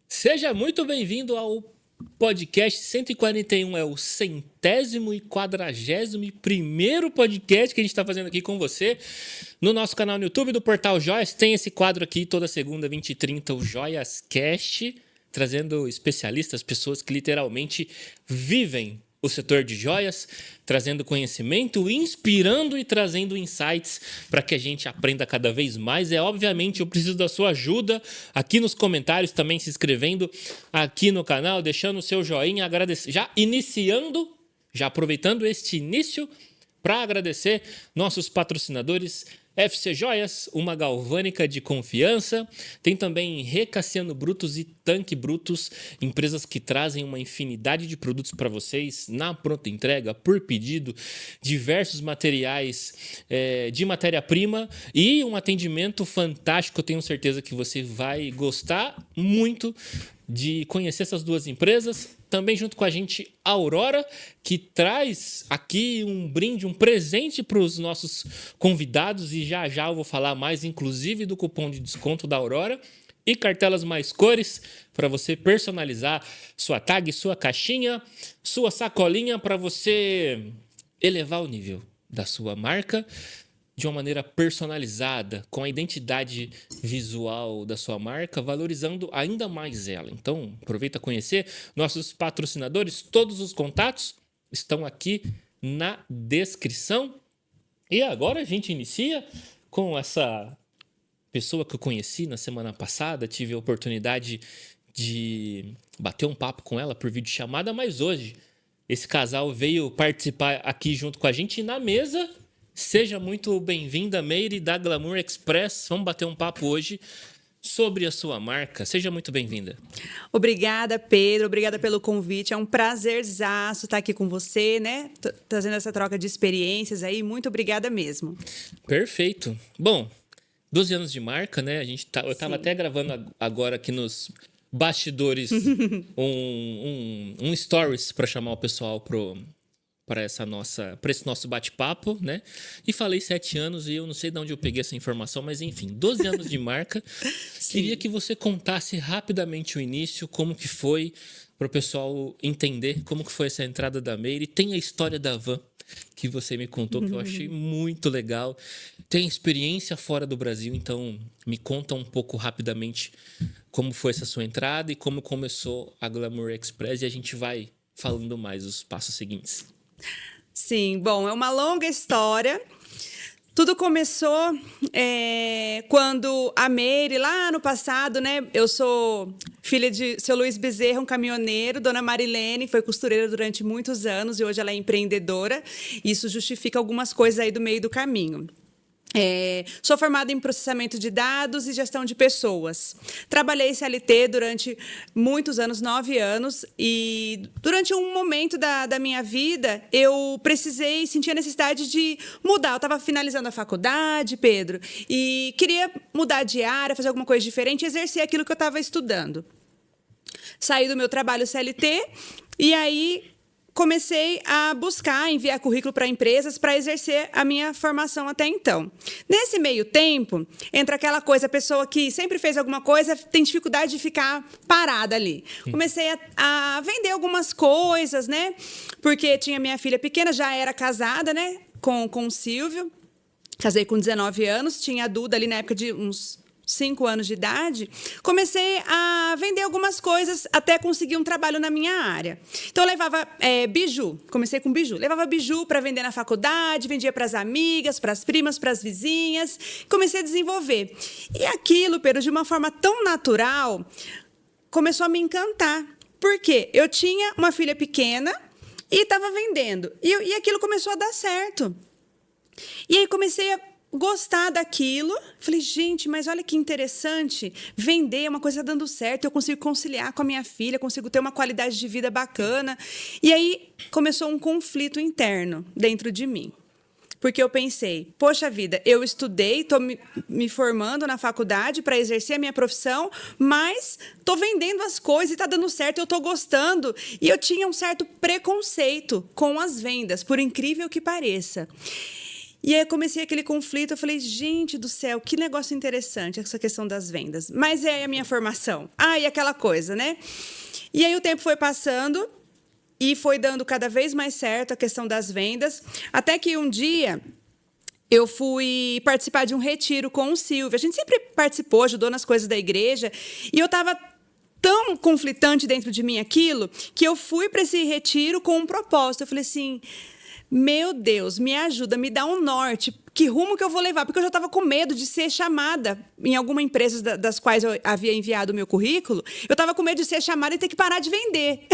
Seja muito bem-vindo ao podcast 141, é o 141º podcast que a gente está fazendo aqui com você. No nosso canal no YouTube do Portal Joias, tem esse quadro aqui toda segunda, 20h30, o Joias Cast, trazendo especialistas, pessoas que literalmente vivem o setor de joias, trazendo conhecimento, inspirando e trazendo insights para que a gente aprenda cada vez mais. Obviamente, eu preciso da sua ajuda aqui nos comentários, também se inscrevendo aqui no canal, deixando o seu joinha, agradecer, já aproveitando este início para agradecer nossos patrocinadores, FC Joias, uma galvânica de confiança. Tem também Recassiano Brutos e Tanque Brutos, empresas que trazem uma infinidade de produtos para vocês na pronta entrega, por pedido, diversos materiais de matéria-prima e um atendimento fantástico. Eu tenho certeza que você vai gostar muito de conhecer essas duas empresas. Também junto com a gente, a Aurora, que traz aqui um brinde, um presente para os nossos convidados. E já eu vou falar mais, inclusive, do cupom de desconto da Aurora. E cartelas mais cores para você personalizar sua tag, sua caixinha, sua sacolinha para você elevar o nível da sua marca de uma maneira personalizada, com a identidade visual da sua marca, valorizando ainda mais ela. Então, aproveita conhecer nossos patrocinadores. Todos os contatos estão aqui na descrição. E agora a gente inicia com essa pessoa que eu conheci na semana passada. Tive a oportunidade de bater um papo com ela por videochamada, mas hoje esse casal veio participar aqui junto com a gente na mesa. Seja muito bem-vinda, Meire, da Glamour Express. Vamos bater um papo hoje sobre a sua marca. Seja muito bem-vinda. Obrigada, Pedro. Obrigada pelo convite. É um prazerzaço estar aqui com você, né? Trazendo essa troca de experiências aí. Muito obrigada mesmo. Perfeito. Bom, 12 anos de marca, né? Eu estava até gravando agora aqui nos bastidores um stories para chamar o pessoal para esse nosso bate-papo, né? E falei 7 anos e eu não sei de onde eu peguei essa informação, mas enfim, 12 anos de marca. Queria que você contasse rapidamente o início, como que foi, para o pessoal entender como que foi essa entrada da Meire. Tem a história da van, que você me contou, que eu achei muito legal. Tem experiência fora do Brasil, então me conta um pouco rapidamente como foi essa sua entrada e como começou a Glamour Express, e a gente vai falando mais os passos seguintes. Sim, bom, é uma longa história. Tudo começou quando a Meire, lá no passado, né? Eu sou filha de seu Luiz Bezerra, um caminhoneiro. Dona Marilene foi costureira durante muitos anos e hoje ela é empreendedora. Isso justifica algumas coisas aí do meio do caminho. Sou formada em processamento de dados e gestão de pessoas. Trabalhei CLT durante muitos anos, 9 anos, e durante um momento da minha vida, eu senti a necessidade de mudar. Eu estava finalizando a faculdade, Pedro, e queria mudar de área, fazer alguma coisa diferente, exercer aquilo que eu estava estudando. Saí do meu trabalho CLT e aí comecei a enviar currículo para empresas para exercer a minha formação até então. Nesse meio tempo, entra aquela coisa, a pessoa que sempre fez alguma coisa tem dificuldade de ficar parada ali. Comecei a vender algumas coisas, né? Porque tinha minha filha pequena, já era casada, né? Com o Silvio. Casei com 19 anos, tinha a Duda ali na época de uns 5 anos de idade, comecei a vender algumas coisas até conseguir um trabalho na minha área. Então, eu levava biju, comecei com biju. Levava biju para vender na faculdade, vendia para as amigas, para as primas, para as vizinhas. Comecei a desenvolver. E aquilo, Pedro, de uma forma tão natural, começou a me encantar. Por quê? Eu tinha uma filha pequena e estava vendendo. E aquilo começou a dar certo. E aí, comecei a gostar daquilo. Falei, gente, mas olha que interessante. Vender, uma coisa dando certo. Eu consigo conciliar com a minha filha, consigo ter uma qualidade de vida bacana. E aí começou um conflito interno dentro de mim. Porque eu pensei, poxa vida, eu estudei, estou me formando na faculdade para exercer a minha profissão, mas estou vendendo as coisas e está dando certo, eu estou gostando. E eu tinha um certo preconceito com as vendas, por incrível que pareça. E aí eu comecei aquele conflito, eu falei, gente do céu, que negócio interessante essa questão das vendas. Mas é a minha formação. E aquela coisa, né? E aí o tempo foi passando e foi dando cada vez mais certo a questão das vendas, até que um dia eu fui participar de um retiro com o Silvio. A gente sempre participou, ajudou nas coisas da igreja, e eu estava tão conflitante dentro de mim aquilo, que eu fui para esse retiro com um propósito. Eu falei assim, meu Deus, me ajuda, me dá um norte. Que rumo que eu vou levar? Porque eu já estava com medo de ser chamada em alguma empresa das quais eu havia enviado o meu currículo. Eu estava com medo de ser chamada e ter que parar de vender.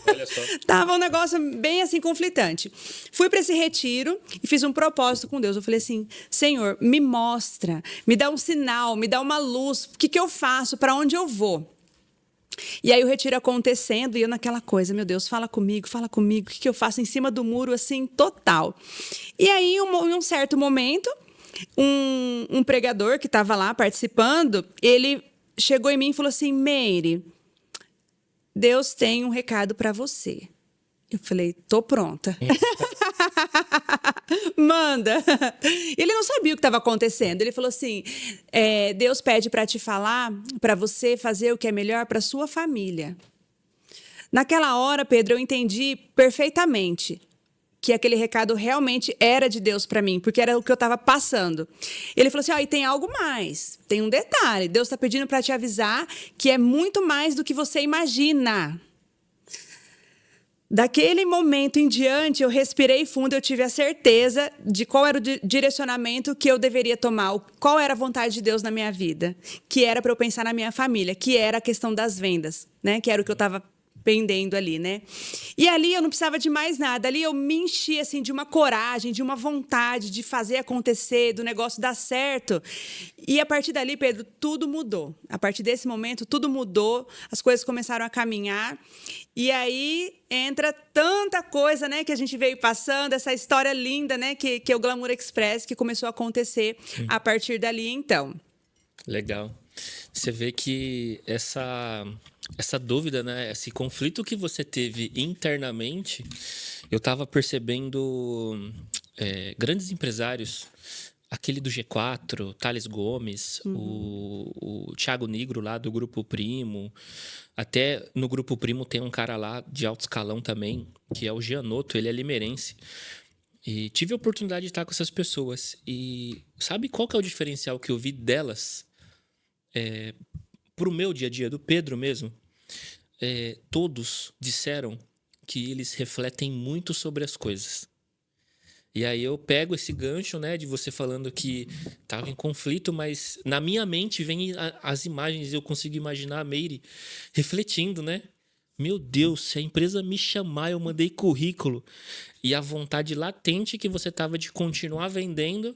Olha só. Tava um negócio bem assim conflitante. Fui para esse retiro e fiz um propósito com Deus. Eu falei assim, Senhor, me mostra, me dá um sinal, me dá uma luz. O que eu faço? Para onde eu vou? E aí o retiro acontecendo e eu naquela coisa, meu Deus, fala comigo, o que eu faço em cima do muro, assim, total. E aí, em um certo momento, um pregador que estava lá participando, ele chegou em mim e falou assim, Meire, Deus tem um recado para você. Eu falei, tô pronta. Manda. Ele não sabia o que estava acontecendo. Ele falou assim, Deus pede para te falar, para você fazer o que é melhor para sua família. Naquela hora, Pedro, eu entendi perfeitamente que aquele recado realmente era de Deus para mim, porque era o que eu estava passando. Ele falou assim, e tem algo mais, tem um detalhe. Deus está pedindo para te avisar que é muito mais do que você imagina. Daquele momento em diante, eu respirei fundo, eu tive a certeza de qual era o direcionamento que eu deveria tomar, qual era a vontade de Deus na minha vida, que era para eu pensar na minha família, que era a questão das vendas, né? Que era o que eu estava pendendo ali, né? E ali eu não precisava de mais nada, ali eu me enchi assim, de uma coragem, de uma vontade de fazer acontecer, do negócio dar certo. E a partir dali, Pedro, tudo mudou. A partir desse momento, tudo mudou, as coisas começaram a caminhar. E aí entra tanta coisa, né, que a gente veio passando, essa história linda, né, que é o Glamour Express, que começou a acontecer a partir dali, então. Legal. Você vê que essa dúvida, né, esse conflito que você teve internamente, eu estava percebendo grandes empresários, aquele do G4, Thales Gomes, o Thiago Nigro lá do Grupo Primo, até no Grupo Primo tem um cara lá de alto escalão também, que é o Gianotto, ele é limeirense. E tive a oportunidade de estar com essas pessoas. E sabe qual que é o diferencial que eu vi delas? Pro meu dia a dia, do Pedro mesmo, todos disseram que eles refletem muito sobre as coisas. E aí eu pego esse gancho, né, de você falando que estava em conflito, mas na minha mente vem as imagens, eu consigo imaginar a Meire refletindo, né? Meu Deus, se a empresa me chamar, eu mandei currículo. E a vontade latente que você tava de continuar vendendo,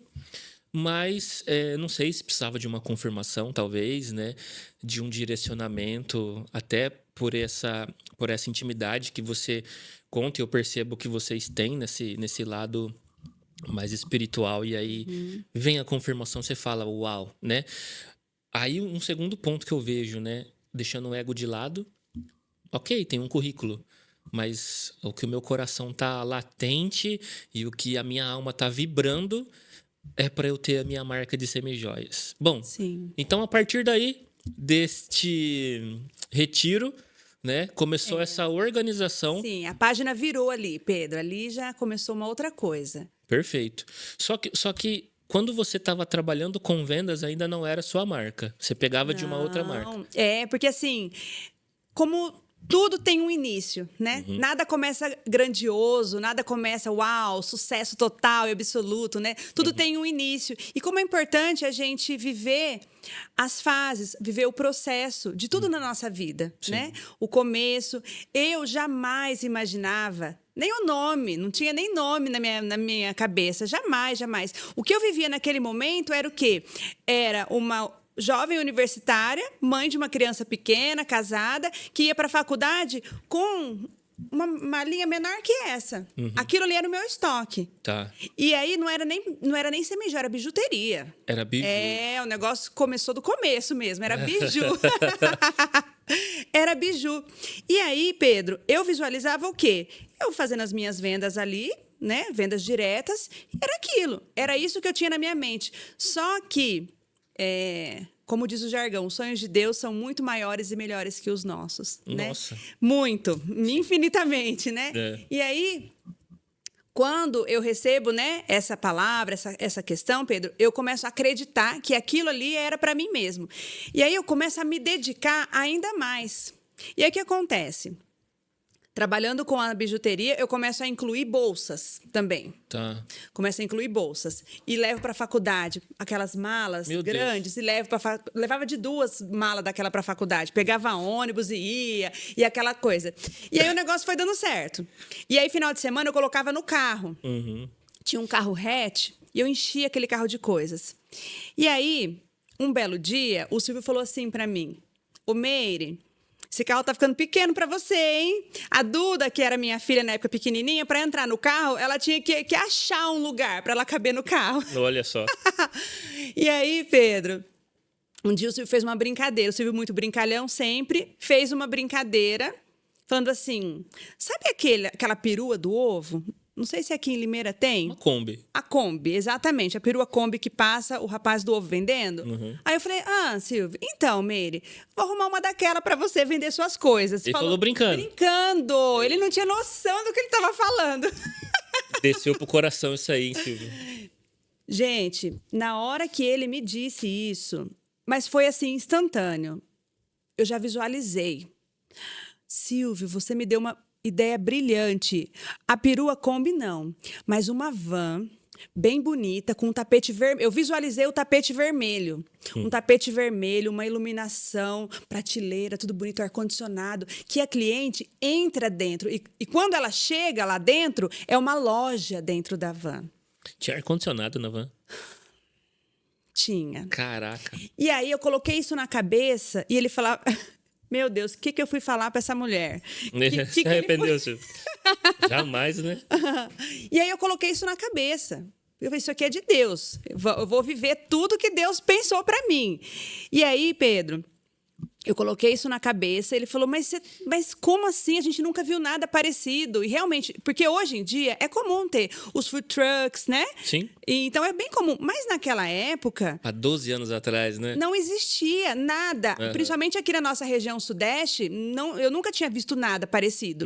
mas não sei se precisava de uma confirmação, talvez, né? De um direcionamento, até por essa intimidade que você conta, e eu percebo que vocês têm nesse lado mais espiritual, e aí vem a confirmação, você fala, uau, né? Aí um segundo ponto que eu vejo, né? Deixando o ego de lado, ok, tem um currículo, mas o que o meu coração tá latente e o que a minha alma tá vibrando é para eu ter a minha marca de semijoias. Bom, Sim. Então a partir daí, deste retiro, né, começou essa organização. Sim, a página virou ali, Pedro. Ali já começou uma outra coisa. Perfeito. Só que quando você estava trabalhando com vendas, ainda não era sua marca. Você pegava de uma outra marca. Porque assim, como tudo tem um início, né? Nada começa grandioso, nada começa, uau, sucesso total e absoluto, né? Tudo tem um início. E como é importante a gente viver as fases, viver o processo de tudo na nossa vida, né? O começo. Eu jamais imaginava nem o nome, não tinha nem nome na minha cabeça, jamais. O que eu vivia naquele momento era o quê? Era uma jovem universitária, mãe de uma criança pequena, casada, que ia para a faculdade com uma linha menor que essa. Aquilo ali era o meu estoque. Tá. E aí não era nem semijoia, era bijuteria. Era biju. O negócio começou do começo mesmo, era biju. Era biju. E aí, Pedro, eu visualizava o quê? Eu fazendo as minhas vendas ali, né? Vendas diretas. Era aquilo. Era isso que eu tinha na minha mente. Só que, como diz o jargão, os sonhos de Deus são muito maiores e melhores que os nossos. Nossa. Né? Muito. Infinitamente, né? É. E aí, quando eu recebo, né, essa palavra, essa questão, Pedro, eu começo a acreditar que aquilo ali era para mim mesmo. E aí eu começo a me dedicar ainda mais. E aí o que acontece? Trabalhando com a bijuteria, eu começo a incluir bolsas também. Tá. Começo a incluir bolsas. E levo para a faculdade aquelas malas Meu Deus. grandes. E levava de 2 malas daquela para a faculdade. Pegava ônibus e ia. E aquela coisa. E aí o negócio foi dando certo. E aí, final de semana, eu colocava no carro. Uhum. Tinha um carro hatch e eu enchia aquele carro de coisas. E aí, um belo dia, o Silvio falou assim para mim: ô Meire, esse carro tá ficando pequeno para você, hein? A Duda, que era minha filha na época pequenininha, para entrar no carro, ela tinha que achar um lugar para ela caber no carro. Olha só. E aí, Pedro, um dia o Silvio fez uma brincadeira. O Silvio, muito brincalhão sempre, fez uma brincadeira falando assim: sabe aquela perua do ovo? Não sei se aqui em Limeira tem. Uma Kombi. A Kombi, exatamente. A perua Kombi que passa o rapaz do ovo vendendo. Uhum. Aí eu falei: Silvio, então, Meire, vou arrumar uma daquela para você vender suas coisas. Ele falou brincando. Brincando. Ele não tinha noção do que ele estava falando. Desceu pro coração isso aí, hein, Silvio? Gente, na hora que ele me disse isso, mas foi assim, instantâneo, eu já visualizei. Silvio, você me deu uma ideia brilhante. A perua Kombi não, mas uma van bem bonita, com um tapete vermelho. Eu visualizei o tapete vermelho. Um tapete vermelho, uma iluminação, prateleira, tudo bonito, ar-condicionado, que a cliente entra dentro. E quando ela chega lá dentro, é uma loja dentro da van. Tinha ar-condicionado na van. Tinha. Caraca. E aí eu coloquei isso na cabeça e ele falava: meu Deus, o que eu fui falar para essa mulher? Se arrependeu, Silvio? Jamais, né? E aí eu coloquei isso na cabeça. Eu falei: isso aqui é de Deus. Eu vou viver tudo que Deus pensou para mim. E aí, Pedro, eu coloquei isso na cabeça. Ele falou: mas como assim? A gente nunca viu nada parecido. E realmente, porque hoje em dia é comum ter os food trucks, né? Sim. E então é bem comum. Mas naquela época, Há 12 anos atrás, né? não existia nada. Uhum. Principalmente aqui na nossa região sudeste, eu nunca tinha visto nada parecido.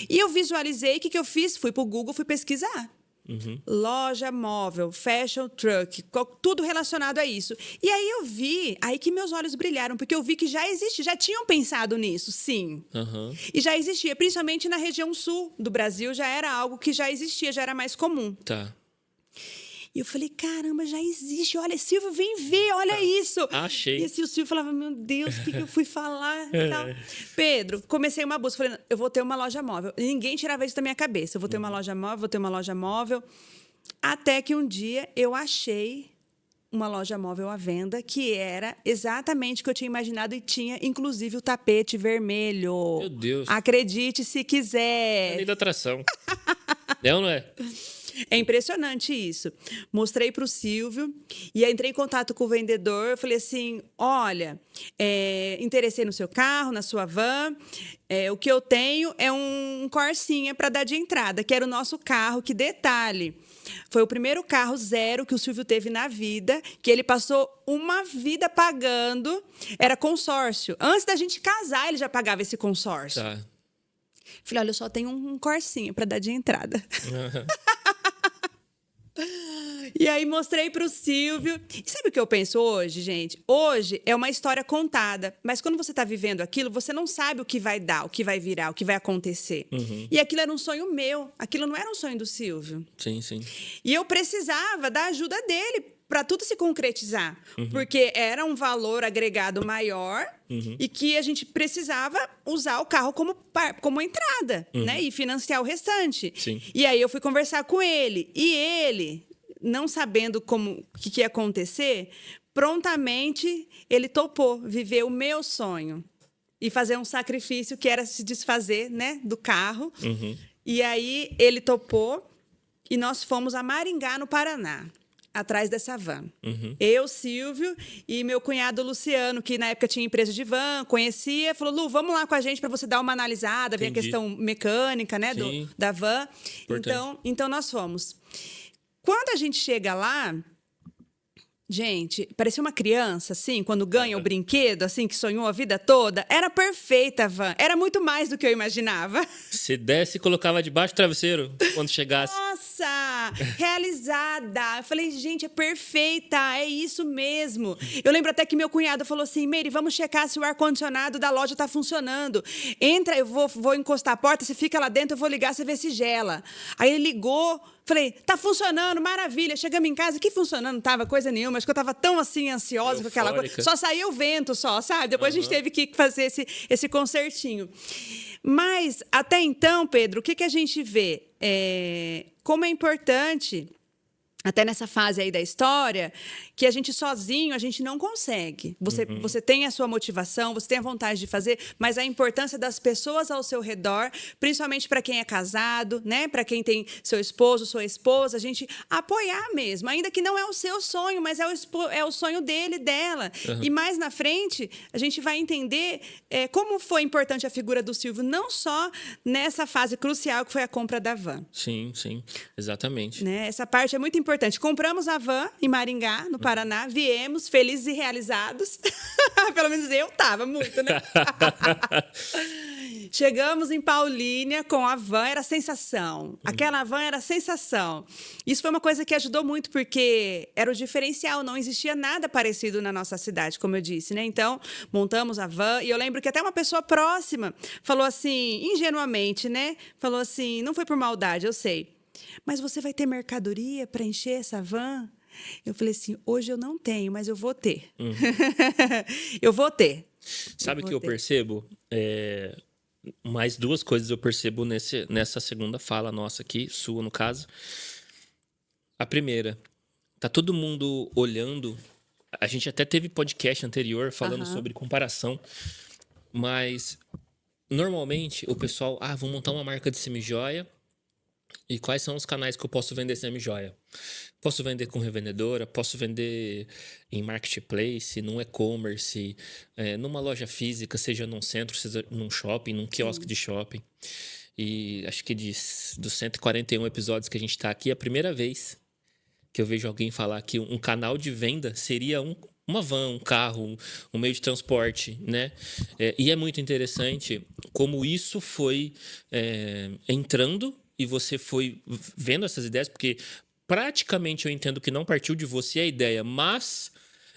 E eu visualizei, o que eu fiz? Fui pro Google, fui pesquisar. Loja móvel, fashion truck, tudo relacionado a isso. E aí eu vi, aí que meus olhos brilharam, porque eu vi que já existe, já tinham pensado nisso, sim. Uhum. E já existia, principalmente na região sul do Brasil, já era algo que já existia, já era mais comum. Tá. E eu falei: caramba, já existe. Olha, Silvio, vem ver, olha isso. Achei. E assim, o Silvio falava: meu Deus, o que eu fui falar? Tal. Pedro, comecei uma busca. Falei: eu vou ter uma loja móvel. E ninguém tirava isso da minha cabeça. Eu vou ter uma loja móvel, vou ter uma loja móvel. Até que um dia eu achei uma loja móvel à venda que era exatamente o que eu tinha imaginado e tinha, inclusive, o tapete vermelho. Meu Deus. Acredite se É quiser. lei da atração. É ou não é? É impressionante isso. Mostrei para o Silvio e aí entrei em contato com o vendedor. Eu falei assim: olha, interessei no seu carro, na sua van. O que eu tenho é um Corsinha para dar de entrada, que era o nosso carro. Que detalhe, foi o primeiro carro zero que o Silvio teve na vida, que ele passou uma vida pagando. Era consórcio. Antes da gente casar, ele já pagava esse consórcio. Tá. Falei: olha, eu só tenho um Corsinha para dar de entrada. E aí mostrei para o Silvio. E sabe o que eu penso hoje, gente? Hoje é uma história contada, mas quando você está vivendo aquilo, você não sabe o que vai dar, o que vai virar, o que vai acontecer. E aquilo era um sonho meu, aquilo não era um sonho do Silvio. Sim, sim. E eu precisava da ajuda dele para tudo se concretizar, porque era um valor agregado maior e que a gente precisava usar o carro como entrada, né? E financiar o restante. Sim. E aí eu fui conversar com ele. E ele, não sabendo o que ia acontecer, prontamente ele topou viver o meu sonho e fazer um sacrifício que era se desfazer, né, do carro. E aí ele topou e nós fomos a Maringá, no Paraná. atrás dessa van. Eu, Silvio, e meu cunhado Luciano, que na época tinha empresa de van, conhecia, falou: Lu, vamos lá com a gente para você dar uma analisada, ver a Entendi. questão mecânica, né, Sim. da van. Importante. Então nós fomos. Quando a gente chega lá, gente, parecia uma criança, assim, quando ganha o brinquedo, assim, que sonhou a vida toda. Era perfeita a van. Era muito mais do que eu imaginava. Se desse, colocava debaixo do travesseiro quando chegasse. Nossa, realizada. Eu falei, gente, é perfeita, é isso mesmo. Eu lembro até que meu cunhado falou assim: Meire, vamos checar se o ar-condicionado da loja tá funcionando. Entra, eu vou encostar a porta, você fica lá dentro, eu vou ligar, você vê se gela. Aí ele ligou. Falei, tá funcionando, maravilha. Chegamos em casa, que funcionando, não tava coisa nenhuma. Acho que eu tava tão assim, ansiosa com aquela coisa. Eufórica. Só saía o vento, só, sabe? Depois a gente teve que fazer esse concertinho. Mas, até então, Pedro, o que a gente vê? Como é importante, até nessa fase aí da história, que a gente sozinho, a gente não consegue. Você tem a sua motivação, você tem a vontade de fazer, mas a importância das pessoas ao seu redor, principalmente para quem é casado, né? Para quem tem seu esposo, sua esposa, a gente apoiar mesmo, ainda que não é o seu sonho, mas é o sonho dele, dela. E mais na frente, a gente vai entender como foi importante a figura do Silvio, não só nessa fase crucial que foi a compra da van. Sim, exatamente. Né? Essa parte é muito importante. Compramos a van em Maringá, no Paraná, viemos felizes e realizados. Pelo menos eu estava muito, né? Chegamos em Paulínia com a van, era sensação. Aquela van era sensação. Isso foi uma coisa que ajudou muito, porque era o diferencial, não existia nada parecido na nossa cidade, como eu disse, né? Então, montamos a van, e eu lembro que até uma pessoa próxima falou assim, ingenuamente, né? Falou assim, não foi por maldade, eu sei. Mas você vai ter mercadoria para encher essa van? Eu falei assim, hoje eu não tenho, mas eu vou ter. Eu vou ter. Sabe o que eu percebo? Mais duas coisas eu percebo nessa segunda fala nossa aqui, sua no caso. A primeira, tá todo mundo olhando. A gente até teve podcast anterior falando sobre comparação, mas normalmente o pessoal, vou montar uma marca de semijoia. E quais são os canais que eu posso vender semi-joia? Posso vender com revendedora, posso vender em marketplace, num e-commerce, numa loja física, seja num centro, seja num shopping, num quiosque de shopping. E acho que dos 141 episódios que a gente está aqui, é a primeira vez que eu vejo alguém falar que um canal de venda seria uma van, um carro, um meio de transporte, né? E é muito interessante como isso foi entrando e você foi vendo essas ideias, porque praticamente eu entendo que não partiu de você a ideia, mas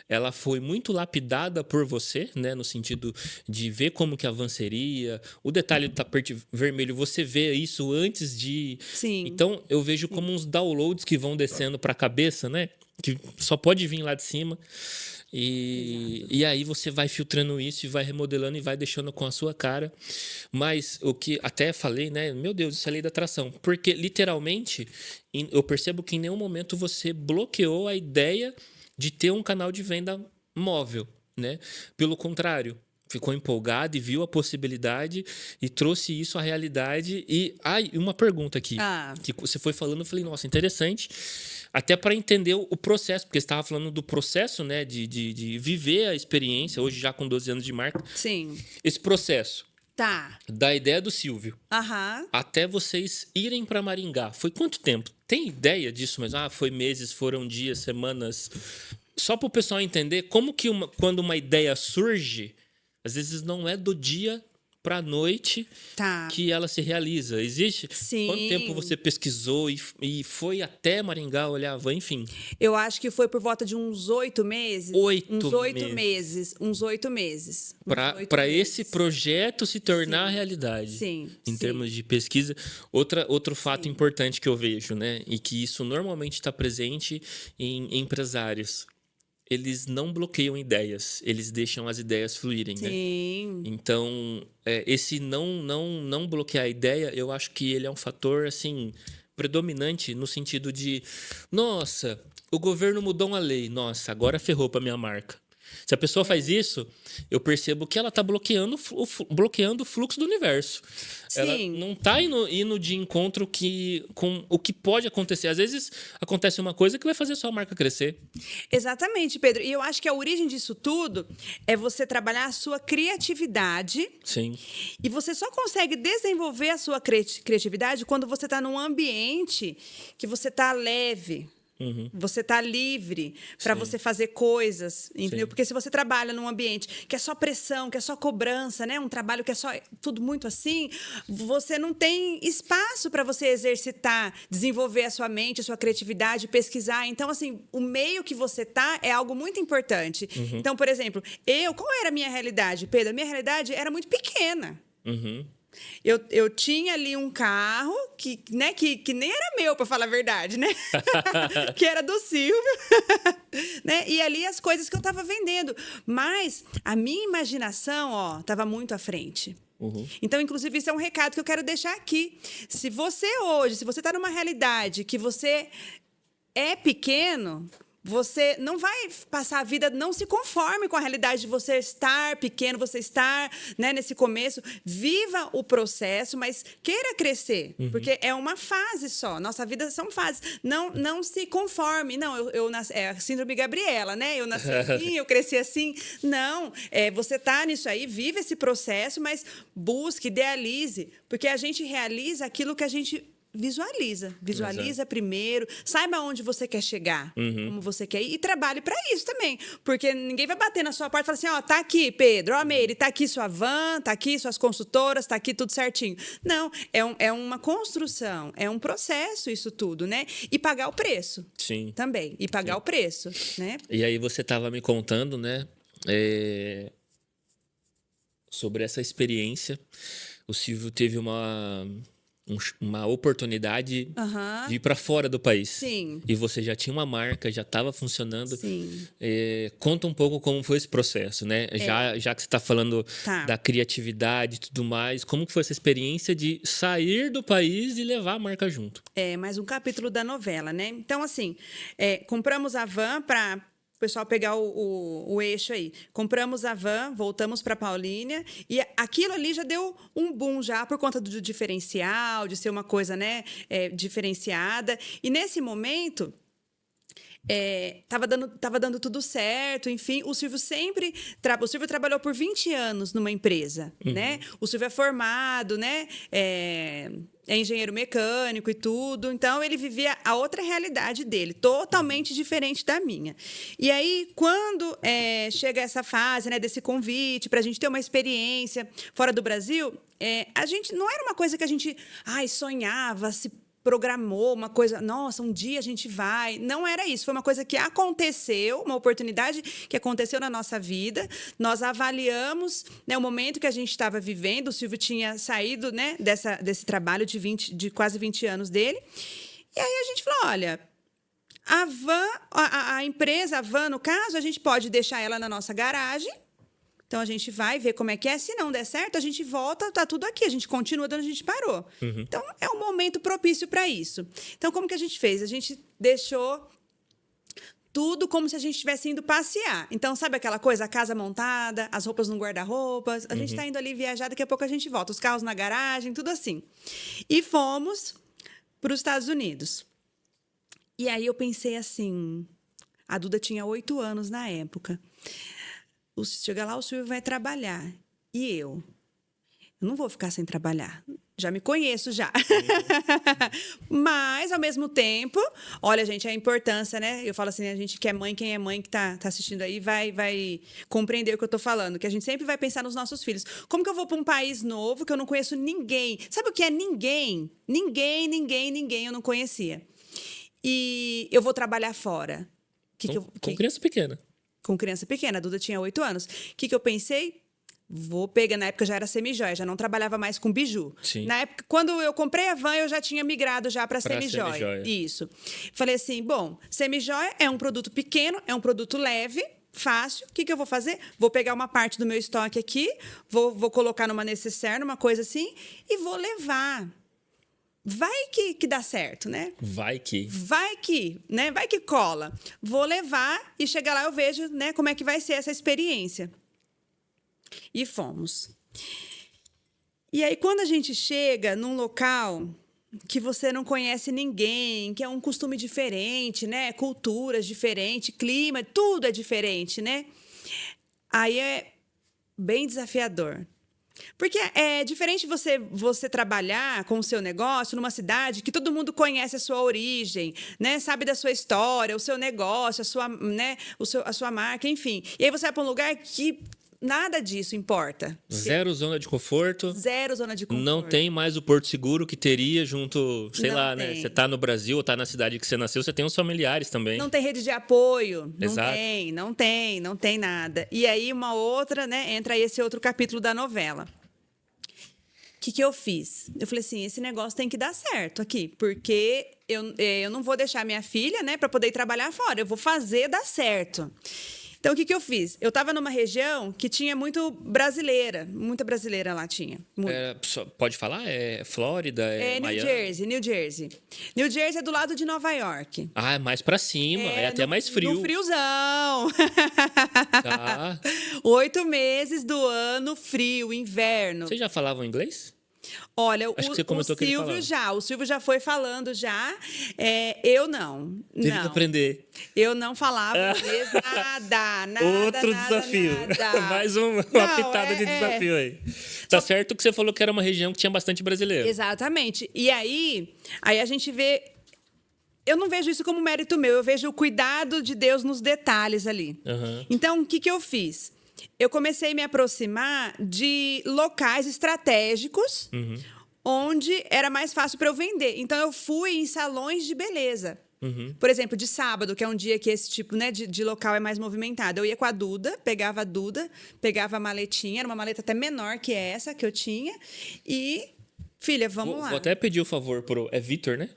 ela foi muito lapidada por você, né? No sentido de ver como que avançaria. O detalhe do tapete vermelho, você vê isso antes de... Sim. Então, eu vejo como uns downloads que vão descendo para a cabeça, né? Que só pode vir lá de cima. E aí você vai filtrando isso e vai remodelando e vai deixando com a sua cara. Mas o que até falei, né? Meu Deus, isso é lei da atração. Porque, literalmente, eu percebo que em nenhum momento você bloqueou a ideia de ter um canal de venda móvel, né? Pelo contrário, ficou empolgado e viu a possibilidade e trouxe isso à realidade. E uma pergunta aqui, que você foi falando, eu falei, nossa, interessante. Até para entender o processo, porque você estava falando do processo, né? De viver a experiência, hoje já com 12 anos de marca. Sim. Esse processo. Tá. Da ideia do Silvio. Até vocês irem para Maringá. Foi quanto tempo? Tem ideia disso? Mas foi meses, foram dias, semanas. Só para o pessoal entender como que quando uma ideia surge, às vezes não é do dia para a noite que ela se realiza. Existe? Sim. Quanto tempo você pesquisou e foi até Maringá olhar, enfim? Eu acho que foi por volta de uns 8 meses. Uns 8 meses. Para esse projeto se tornar realidade. Sim. Em termos de pesquisa. Outro fato importante que eu vejo, né? E que isso normalmente está presente em empresários. Eles não bloqueiam ideias, eles deixam as ideias fluírem, né? Então, esse não bloquear a ideia, eu acho que ele é um fator, assim, predominante no sentido de, nossa, o governo mudou uma lei, nossa, agora ferrou para minha marca. Se a pessoa faz isso, eu percebo que ela está bloqueando, bloqueando o fluxo do universo. Sim. Ela não está indo de encontro com o que pode acontecer. Às vezes acontece uma coisa que vai fazer a sua marca crescer. Exatamente, Pedro. E eu acho que a origem disso tudo é você trabalhar a sua criatividade. Sim. E você só consegue desenvolver a sua criatividade quando você está num ambiente que você está leve. Você está livre para você fazer coisas, entendeu? Sim. Porque se você trabalha num ambiente que é só pressão, que é só cobrança, né? Um trabalho que é só tudo muito assim, você não tem espaço para você exercitar, desenvolver a sua mente, a sua criatividade, pesquisar. Então, assim, o meio que você tá é algo muito importante. Então, por exemplo, qual era a minha realidade, Pedro? A minha realidade era muito pequena. Eu tinha ali um carro que nem era meu, para falar a verdade, né? Que era do Silvio. Né? E ali as coisas que eu estava vendendo. Mas a minha imaginação, estava muito à frente. Então, inclusive, isso é um recado que eu quero deixar aqui. Se você está numa realidade que você é pequeno, você não vai passar a vida, não se conforme com a realidade de você estar pequeno, você estar, né, nesse começo. Viva o processo, mas queira crescer, porque é uma fase só. Nossa vida são fases. Não se conforme. Não, eu nasci, é a síndrome Gabriela, né? Eu nasci assim, eu cresci assim. Não, você tá nisso aí, vive esse processo, mas busque, idealize, porque a gente realiza aquilo que a gente visualiza primeiro, saiba onde você quer chegar, como você quer ir, e trabalhe para isso também, porque ninguém vai bater na sua porta e falar assim, tá aqui, Pedro, Meire, tá aqui sua van, tá aqui suas consultoras, tá aqui tudo certinho. Não, é uma construção, é um processo isso tudo, né? E pagar o preço. Sim. Também, e pagar o preço, né? E aí você estava me contando, né, sobre essa experiência. O Silvio teve uma oportunidade de ir para fora do país. Sim. E você já tinha uma marca, já estava funcionando. Sim. Conta um pouco como foi esse processo, né? Já que você está falando da criatividade e tudo mais, como que foi essa experiência de sair do país e levar a marca junto? É mais um capítulo da novela, né? Então, assim, compramos a van para o pessoal pegar o eixo aí. Compramos a van, voltamos para Paulínia e aquilo ali já deu um boom já por conta do diferencial, de ser uma coisa, né, diferenciada. E nesse momento tava dando tudo certo, enfim. O Silvio trabalhou por 20 anos numa empresa, né? O Silvio é formado, né? É engenheiro mecânico e tudo. Então, ele vivia a outra realidade dele, totalmente diferente da minha. E aí, quando chega essa fase, né, desse convite para a gente ter uma experiência fora do Brasil, a gente não era uma coisa que a gente sonhava, se programou uma coisa, nossa, um dia a gente vai. Não era isso, foi uma coisa que aconteceu, uma oportunidade que aconteceu na nossa vida. Nós avaliamos, né, o momento que a gente estava vivendo. O Silvio tinha saído, né, desse trabalho de quase 20 anos dele. E aí a gente falou, olha, a van, a empresa, a van, no caso, a gente pode deixar ela na nossa garagem. Então, a gente vai ver como é que é. Se não der certo, a gente volta, tá tudo aqui. A gente continua de onde a gente parou. Então, é um momento propício para isso. Então, como que a gente fez? A gente deixou tudo como se a gente estivesse indo passear. Então, sabe aquela coisa? A casa montada, as roupas no guarda-roupas. A gente está indo ali viajar, daqui a pouco a gente volta. Os carros na garagem, tudo assim. E fomos para os Estados Unidos. E aí, eu pensei assim... A Duda tinha 8 anos na época. Chega lá, o Silvio vai trabalhar. E eu não vou ficar sem trabalhar. Já me conheço, já. Mas, ao mesmo tempo, olha, gente, a importância, né? Eu falo assim, a gente que é mãe, quem é mãe que tá assistindo aí vai compreender o que eu tô falando. Que a gente sempre vai pensar nos nossos filhos. Como que eu vou para um país novo que eu não conheço ninguém? Sabe o que é ninguém? Ninguém eu não conhecia. E eu vou trabalhar fora. Com criança pequena. Com criança pequena, a Duda tinha 8 anos. O que eu pensei? Vou pegar, na época já era semijoia, já não trabalhava mais com biju. Sim. Na época, quando eu comprei a van, eu já tinha migrado já para semijoia. Isso. Falei assim, bom, semijoia é um produto pequeno, é um produto leve, fácil. O que eu vou fazer? Vou pegar uma parte do meu estoque aqui, vou colocar numa necessaire, numa coisa assim, e vou levar vai que dá certo, né? Vai que. Vai que, né? Vai que cola. Vou levar e chegar lá eu vejo, né, como é que vai ser essa experiência. E fomos. E aí, quando a gente chega num local que você não conhece ninguém, que é um costume diferente, né? Culturas diferentes, clima, tudo é diferente, né? Aí é bem desafiador. Porque é diferente você trabalhar com o seu negócio numa cidade que todo mundo conhece a sua origem, né? Sabe da sua história, o seu negócio, a sua, né? A sua marca, enfim. E aí você vai para um lugar que nada disso importa. Zero zona de conforto. Zero zona de conforto. Não tem mais o Porto Seguro que teria junto, sei Não lá, né? tem. Você tá no Brasil ou tá na cidade que você nasceu, você tem os familiares também. Não tem rede de apoio. Exato. Não tem nada. E aí, uma outra, né? Entra aí esse outro capítulo da novela. O que eu fiz? Eu falei assim, esse negócio tem que dar certo aqui, porque eu não vou deixar minha filha, né, para poder ir trabalhar fora. Eu vou fazer dar certo. Então, o que eu fiz? Eu estava numa região que tinha muita brasileira lá tinha. Pode falar? É Flórida? É New Miami? Jersey, New Jersey. New Jersey é do lado de Nova York. Ah, é mais pra cima, é até mais frio. No friozão. Tá. 8 meses do ano frio, inverno. Vocês já falavam inglês? Olha, Acho que você comentou que ele falava. O Silvio já foi falando já. Eu não. Teve não. que aprender. Eu não falava inglês, nada. Outro nada, desafio. nada. Mais uma pitada de desafio aí. Tá certo que você falou que era uma região que tinha bastante brasileiro. Exatamente. E aí a gente vê. Eu não vejo isso como mérito meu, eu vejo o cuidado de Deus nos detalhes ali. Uhum. Então, o que eu fiz? Eu comecei a me aproximar de locais estratégicos onde era mais fácil para eu vender. Então, eu fui em salões de beleza. Por exemplo, de sábado, que é um dia que esse tipo, né, de local é mais movimentado. Eu ia com a Duda, pegava a maletinha, era uma maleta até menor que essa que eu tinha, e, filha, vamos lá. Vou até pedir o favor pro... É Vitor, né?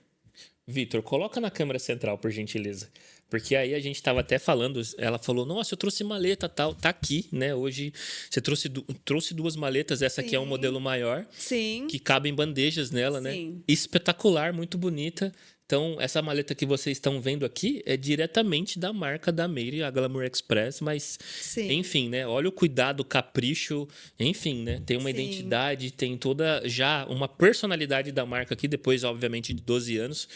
Vitor, coloca na câmera central, por gentileza. Porque aí a gente estava até falando, ela falou, nossa, eu trouxe maleta, tal, tá aqui, né? Hoje você trouxe 2 maletas, essa aqui é um modelo maior. Sim. Que cabem bandejas nela, Sim. né? Espetacular, muito bonita. Então, essa maleta que vocês estão vendo aqui é diretamente da marca da Meire, a Glamour Express, mas, Sim. enfim, né? Olha o cuidado, o capricho, enfim, né? Tem uma Sim. identidade, tem toda já uma personalidade da marca aqui, depois, obviamente, de 12 anos.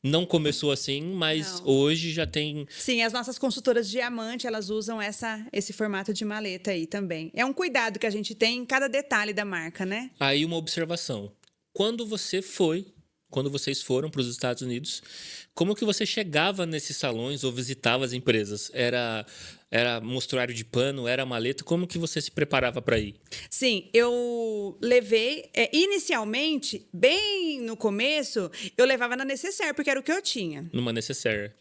Não começou assim, mas Não. hoje já tem... Sim, as nossas consultoras de diamante, elas usam esse formato de maleta aí também. É um cuidado que a gente tem em cada detalhe da marca, né? Aí uma observação. Quando vocês foram para os Estados Unidos, como que você chegava nesses salões ou visitava as empresas? Era mostruário de pano? Era maleta? Como que você se preparava para ir? Sim, eu levei... inicialmente, bem no começo, eu levava na necessaire, porque era o que eu tinha. Numa necessaire.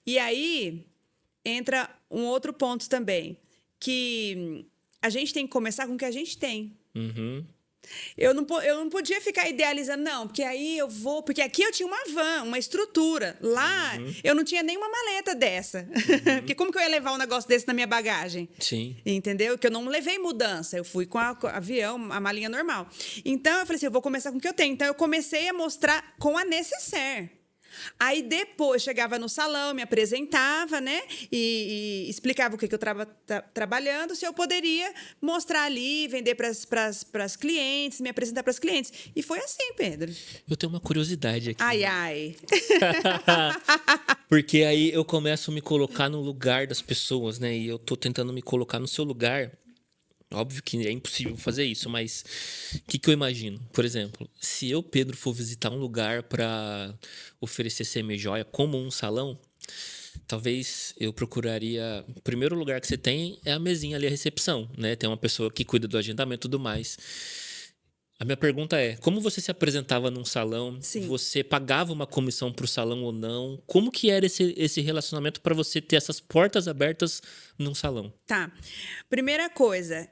E aí, entra um outro ponto também, que a gente tem que começar com o que a gente tem. Uhum. Eu não podia ficar idealizando, não, porque aí eu vou... Porque aqui eu tinha uma van, uma estrutura. Lá, eu não tinha nenhuma maleta dessa. Porque como que eu ia levar um negócio desse na minha bagagem? Sim. Entendeu? Que eu não levei mudança. Eu fui com o avião, a malinha normal. Então, eu falei assim, eu vou começar com o que eu tenho. Então, eu comecei a mostrar com a necessaire. Aí, depois, chegava no salão, me apresentava, né? E explicava o que eu estava trabalhando, se eu poderia mostrar ali, vender para as clientes, me apresentar para as clientes. E foi assim, Pedro. Eu tenho uma curiosidade aqui. Ai. Porque aí eu começo a me colocar no lugar das pessoas, né? E eu tô tentando me colocar no seu lugar. Óbvio que é impossível fazer isso, mas o que eu imagino? Por exemplo, se eu, Pedro, for visitar um lugar para oferecer semi-joia como um salão, talvez eu procuraria... O primeiro lugar que você tem é a mesinha ali, a recepção, né? Tem uma pessoa que cuida do agendamento e tudo mais. A minha pergunta é, como você se apresentava num salão? Sim. Você pagava uma comissão para o salão ou não? Como que era esse relacionamento para você ter essas portas abertas num salão? Tá. Primeira coisa,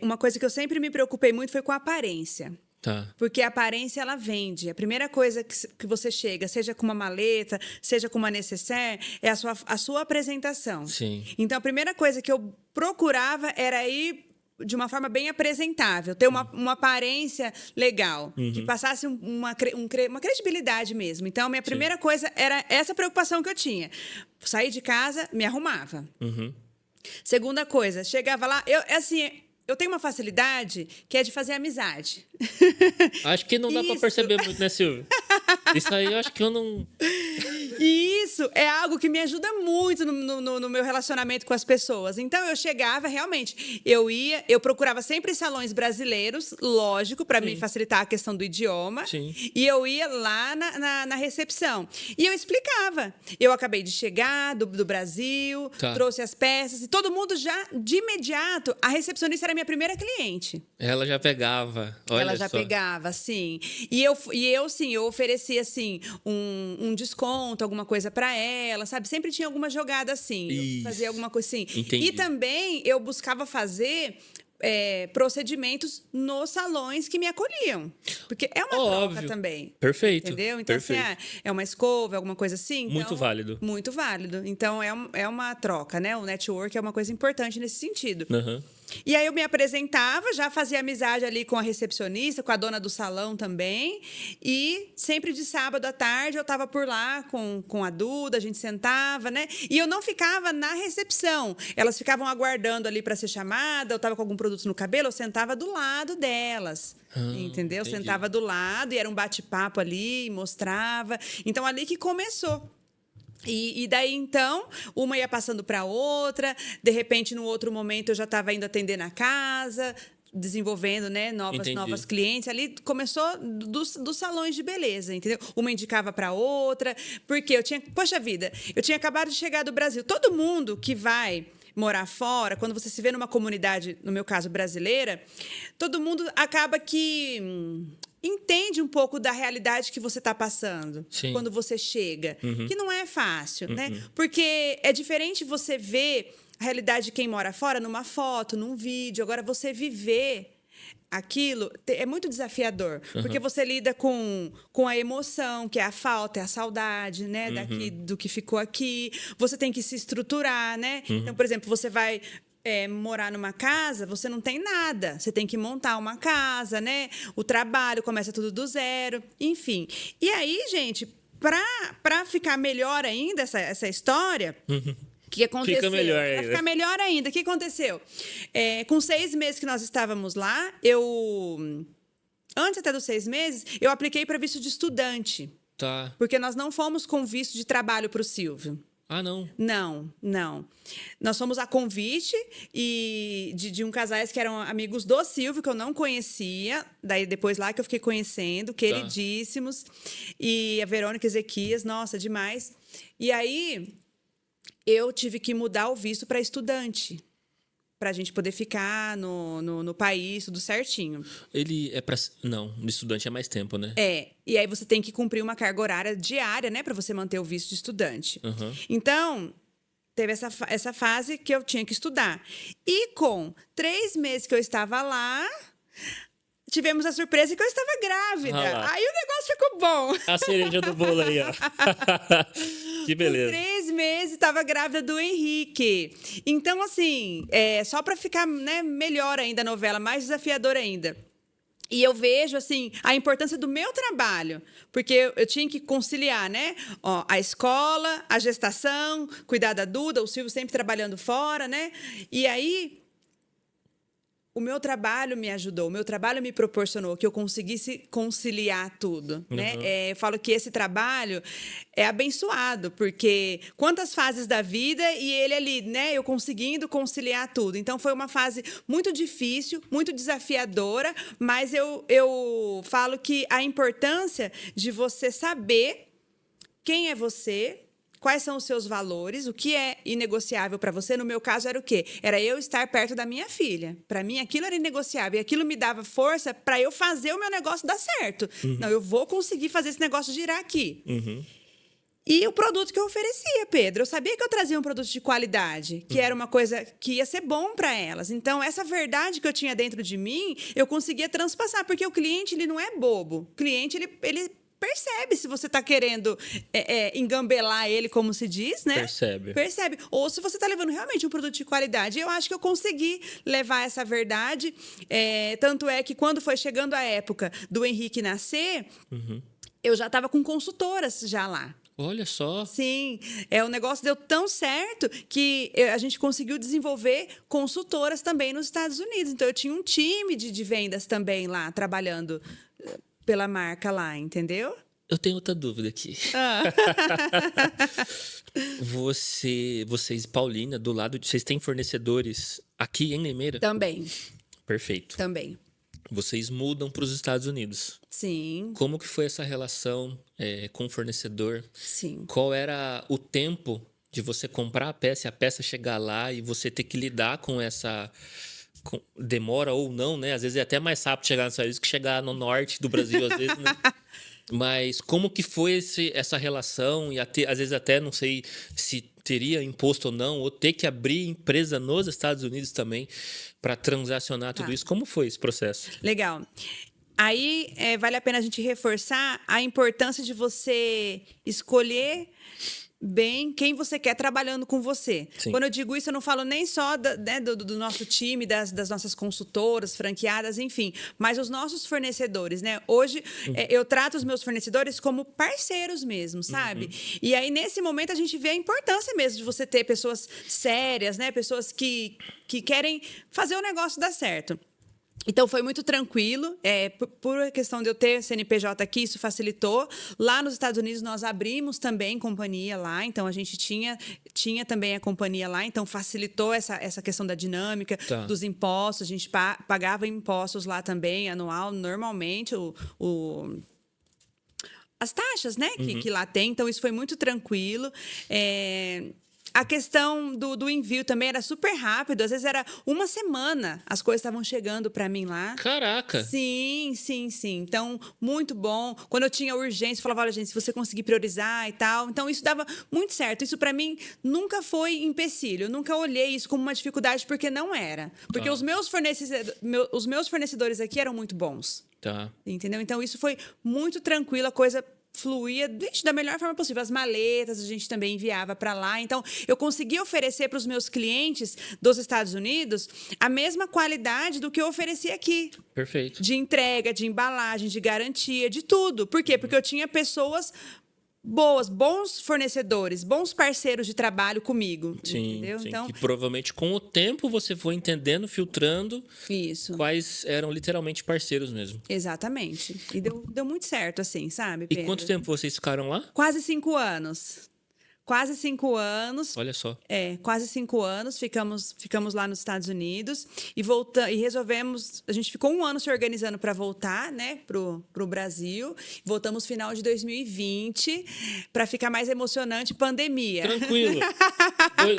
uma coisa que eu sempre me preocupei muito foi com a aparência. Tá. Porque a aparência, ela vende. A primeira coisa que você chega, seja com uma maleta, seja com uma necessaire, é a sua apresentação. Sim. Então, a primeira coisa que eu procurava era ir de uma forma bem apresentável, ter uma aparência legal, que passasse uma credibilidade mesmo. Então, a minha primeira coisa era essa preocupação que eu tinha. Saí de casa, me arrumava. Segunda coisa, chegava lá, eu tenho uma facilidade que é de fazer amizade. Acho que não dá pra perceber muito, né, Silvio? Isso aí eu acho que eu não... E isso é algo que me ajuda muito no meu relacionamento com as pessoas. Então, eu chegava, realmente, eu procurava sempre salões brasileiros, lógico, para me facilitar a questão do idioma. Sim. E eu ia lá na recepção. E eu explicava. Eu acabei de chegar do Brasil, trouxe as peças, e todo mundo já, de imediato, a recepcionista era a minha primeira cliente. Ela já pegava, olha Ela já só. pegava, sim. E eu oferecia, assim, um desconto, alguma coisa para ela, sabe? Sempre tinha alguma jogada assim. Eu fazia alguma coisa assim. Entendi. E também eu buscava fazer procedimentos nos salões que me acolhiam. Porque é uma troca também. Perfeito. Entendeu? Então, perfeito. assim, é uma escova, alguma coisa assim. Então, Muito válido. Muito válido. Então, é uma troca, né? O network é uma coisa importante nesse sentido. E aí eu me apresentava, já fazia amizade ali com a recepcionista, com a dona do salão também. E sempre de sábado à tarde eu estava por lá com a Duda, a gente sentava, né? E eu não ficava na recepção. Elas ficavam aguardando ali para ser chamada, eu estava com algum produto no cabelo, eu sentava do lado delas. Entendeu? Entendi. Sentava do lado e era um bate-papo ali, mostrava. Então, ali que começou. E daí, então, uma ia passando para outra, de repente, no outro momento, eu já estava indo atender na casa, desenvolvendo, né, novas clientes. Ali começou dos salões de beleza, entendeu? Uma indicava para outra, porque poxa vida, eu tinha acabado de chegar do Brasil. Todo mundo que vai morar fora, quando você se vê numa comunidade, no meu caso, brasileira, todo mundo acaba que entende um pouco da realidade que você está passando quando você chega. Que não é fácil, né? Porque é diferente você ver a realidade de quem mora fora numa foto, num vídeo. Agora, você viver aquilo é muito desafiador. Porque você lida com a emoção, que é a falta, é a saudade, né? Do que ficou aqui. Você tem que se estruturar, né? Então, por exemplo, você vai morar numa casa, você não tem nada. Você tem que montar uma casa, né? O trabalho começa tudo do zero. Enfim. E aí, gente, para ficar melhor ainda essa história... O que aconteceu? Fica melhor ainda. Pra ficar melhor ainda. O que aconteceu? Com 6 meses que nós estávamos lá, antes até dos 6 meses, eu apliquei para visto de estudante. Tá. Porque nós não fomos com visto de trabalho para o Silvio. Ah, não? Não. Nós fomos a convite de um casais que eram amigos do Silvio, que eu não conhecia. Daí, depois lá que eu fiquei conhecendo, queridíssimos. E a Verônica e Ezequias, nossa, demais. E aí, eu tive que mudar o visto para estudante, para a gente poder ficar no país, tudo certinho. Ele é para... Não, de estudante é mais tempo, né? E aí você tem que cumprir uma carga horária diária, né, para você manter o visto de estudante. Então, teve essa fase que eu tinha que estudar. E com 3 meses que eu estava lá, tivemos a surpresa que eu estava grávida. Aí o negócio ficou bom. A cereja do bolo aí, ó. Que beleza. Com 3 meses, estava grávida do Henrique. Então, assim, só para ficar, né, melhor ainda a novela, mais desafiadora ainda. E eu vejo, assim, a importância do meu trabalho. Porque eu tinha que conciliar, né? A escola, a gestação, cuidar da Duda, o Silvio sempre trabalhando fora, né? E aí, o meu trabalho me ajudou, o meu trabalho me proporcionou que eu conseguisse conciliar tudo, né? Eu falo que esse trabalho é abençoado, porque quantas fases da vida e ele ali, né? Eu conseguindo conciliar tudo. Então, foi uma fase muito difícil, muito desafiadora, mas eu falo que a importância de você saber quem é você, quais são os seus valores, o que é inegociável para você. No meu caso, era o quê? Era eu estar perto da minha filha. Para mim, aquilo era inegociável. E aquilo me dava força para eu fazer o meu negócio dar certo. Não, eu vou conseguir fazer esse negócio girar aqui. E o produto que eu oferecia, Pedro, eu sabia que eu trazia um produto de qualidade, que era uma coisa que ia ser bom para elas. Então, essa verdade que eu tinha dentro de mim, eu conseguia transpassar, porque o cliente, ele não é bobo. O cliente, ele percebe se você está querendo engambelar ele, como se diz, né? Percebe. Ou se você está levando realmente um produto de qualidade. Eu acho que eu consegui levar essa verdade. Tanto é que quando foi chegando a época do Henrique nascer, eu já estava com consultoras já lá. Olha só. Sim, o negócio deu tão certo que a gente conseguiu desenvolver consultoras também nos Estados Unidos. Então, eu tinha um time de vendas também lá, trabalhando pela marca lá, entendeu? Eu tenho outra dúvida aqui. Vocês, Paulínia, do lado de... Vocês têm fornecedores aqui em Limeira? Também. Perfeito. Também. Vocês mudam para os Estados Unidos. Sim. Como que foi essa relação com o fornecedor? Sim. Qual era o tempo de você comprar a peça e a peça chegar lá e você ter que lidar com essa... demora ou não, né? Às vezes é até mais rápido chegar nos Estados Unidos que chegar no norte do Brasil, às vezes, né? Mas como que foi essa relação? E às vezes até não sei se teria imposto ou não, ou ter que abrir empresa nos Estados Unidos também para transacionar tudo isso. Como foi esse processo? Legal. Aí vale a pena a gente reforçar a importância de você escolher bem quem você quer trabalhando com você. Sim. Quando eu digo isso, eu não falo nem só do nosso time, das nossas consultoras, franqueadas, enfim, mas os nossos fornecedores, né? Hoje, eu trato os meus fornecedores como parceiros mesmo, sabe? E aí, nesse momento, a gente vê a importância mesmo de você ter pessoas sérias, né? Pessoas que querem fazer o negócio dar certo. Então, foi muito tranquilo. Por questão de eu ter CNPJ aqui, isso facilitou. Lá nos Estados Unidos, nós abrimos também companhia lá. Então, a gente tinha também a companhia lá. Então, facilitou essa questão da dinâmica, dos impostos. A gente pagava impostos lá também, anual, normalmente. As taxas, né, que lá tem. Então, isso foi muito tranquilo. A questão do envio também era super rápido. Às vezes era uma semana as coisas estavam chegando para mim lá. Caraca! Sim. Então, muito bom. Quando eu tinha urgência, eu falava, olha, gente, se você conseguir priorizar e tal. Então, isso dava muito certo. Isso, para mim, nunca foi empecilho. Eu nunca olhei isso como uma dificuldade, porque não era. Porque os meus fornecedores aqui eram muito bons. Tá. Entendeu? Então, isso foi muito tranquilo. A coisa fluía da melhor forma possível. As maletas a gente também enviava para lá. Então, eu conseguia oferecer para os meus clientes dos Estados Unidos a mesma qualidade do que eu oferecia aqui. Perfeito. De entrega, de embalagem, de garantia, de tudo. Por quê? Porque eu tinha pessoas bons fornecedores, bons parceiros de trabalho comigo. Sim, entendeu? sim. Então, que provavelmente com o tempo você foi entendendo, filtrando isso. Quais eram literalmente parceiros mesmo. Exatamente. E deu muito certo, assim, sabe, Pedro? E quanto tempo vocês ficaram lá? Quase 5 anos. Quase 5 anos. Olha só. Quase 5 anos. Ficamos lá nos Estados Unidos e resolvemos. A gente ficou 1 ano se organizando para voltar, né, pro Brasil. Voltamos final de 2020 para ficar mais emocionante, pandemia. Tranquilo.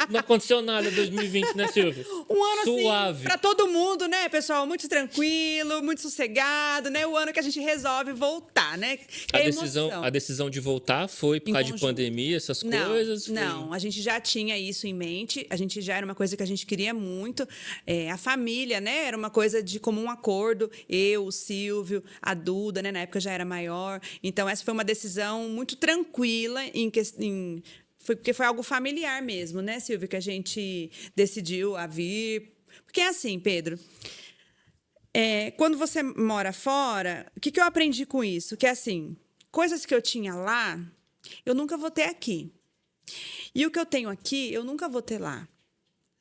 Não aconteceu nada em 2020, né, Silvia? Um ano suave. Assim, para todo mundo, né, pessoal? Muito tranquilo, muito sossegado, né? O ano que a gente resolve voltar, né? A decisão de voltar foi por causa de pandemia, essas coisas? Não, a gente já tinha isso em mente. A gente já era uma coisa que a gente queria muito. A família, né? Era uma coisa de comum acordo. Eu, o Silvio, a Duda, né? Na época já era maior. Então, essa foi uma decisão muito tranquila porque foi algo familiar mesmo, né, Silvio? Que a gente decidiu a vir. Porque é assim, Pedro. Quando você mora fora, o que eu aprendi com isso? Que é assim, coisas que eu tinha lá, eu nunca vou ter aqui. E o que eu tenho aqui, eu nunca vou ter lá.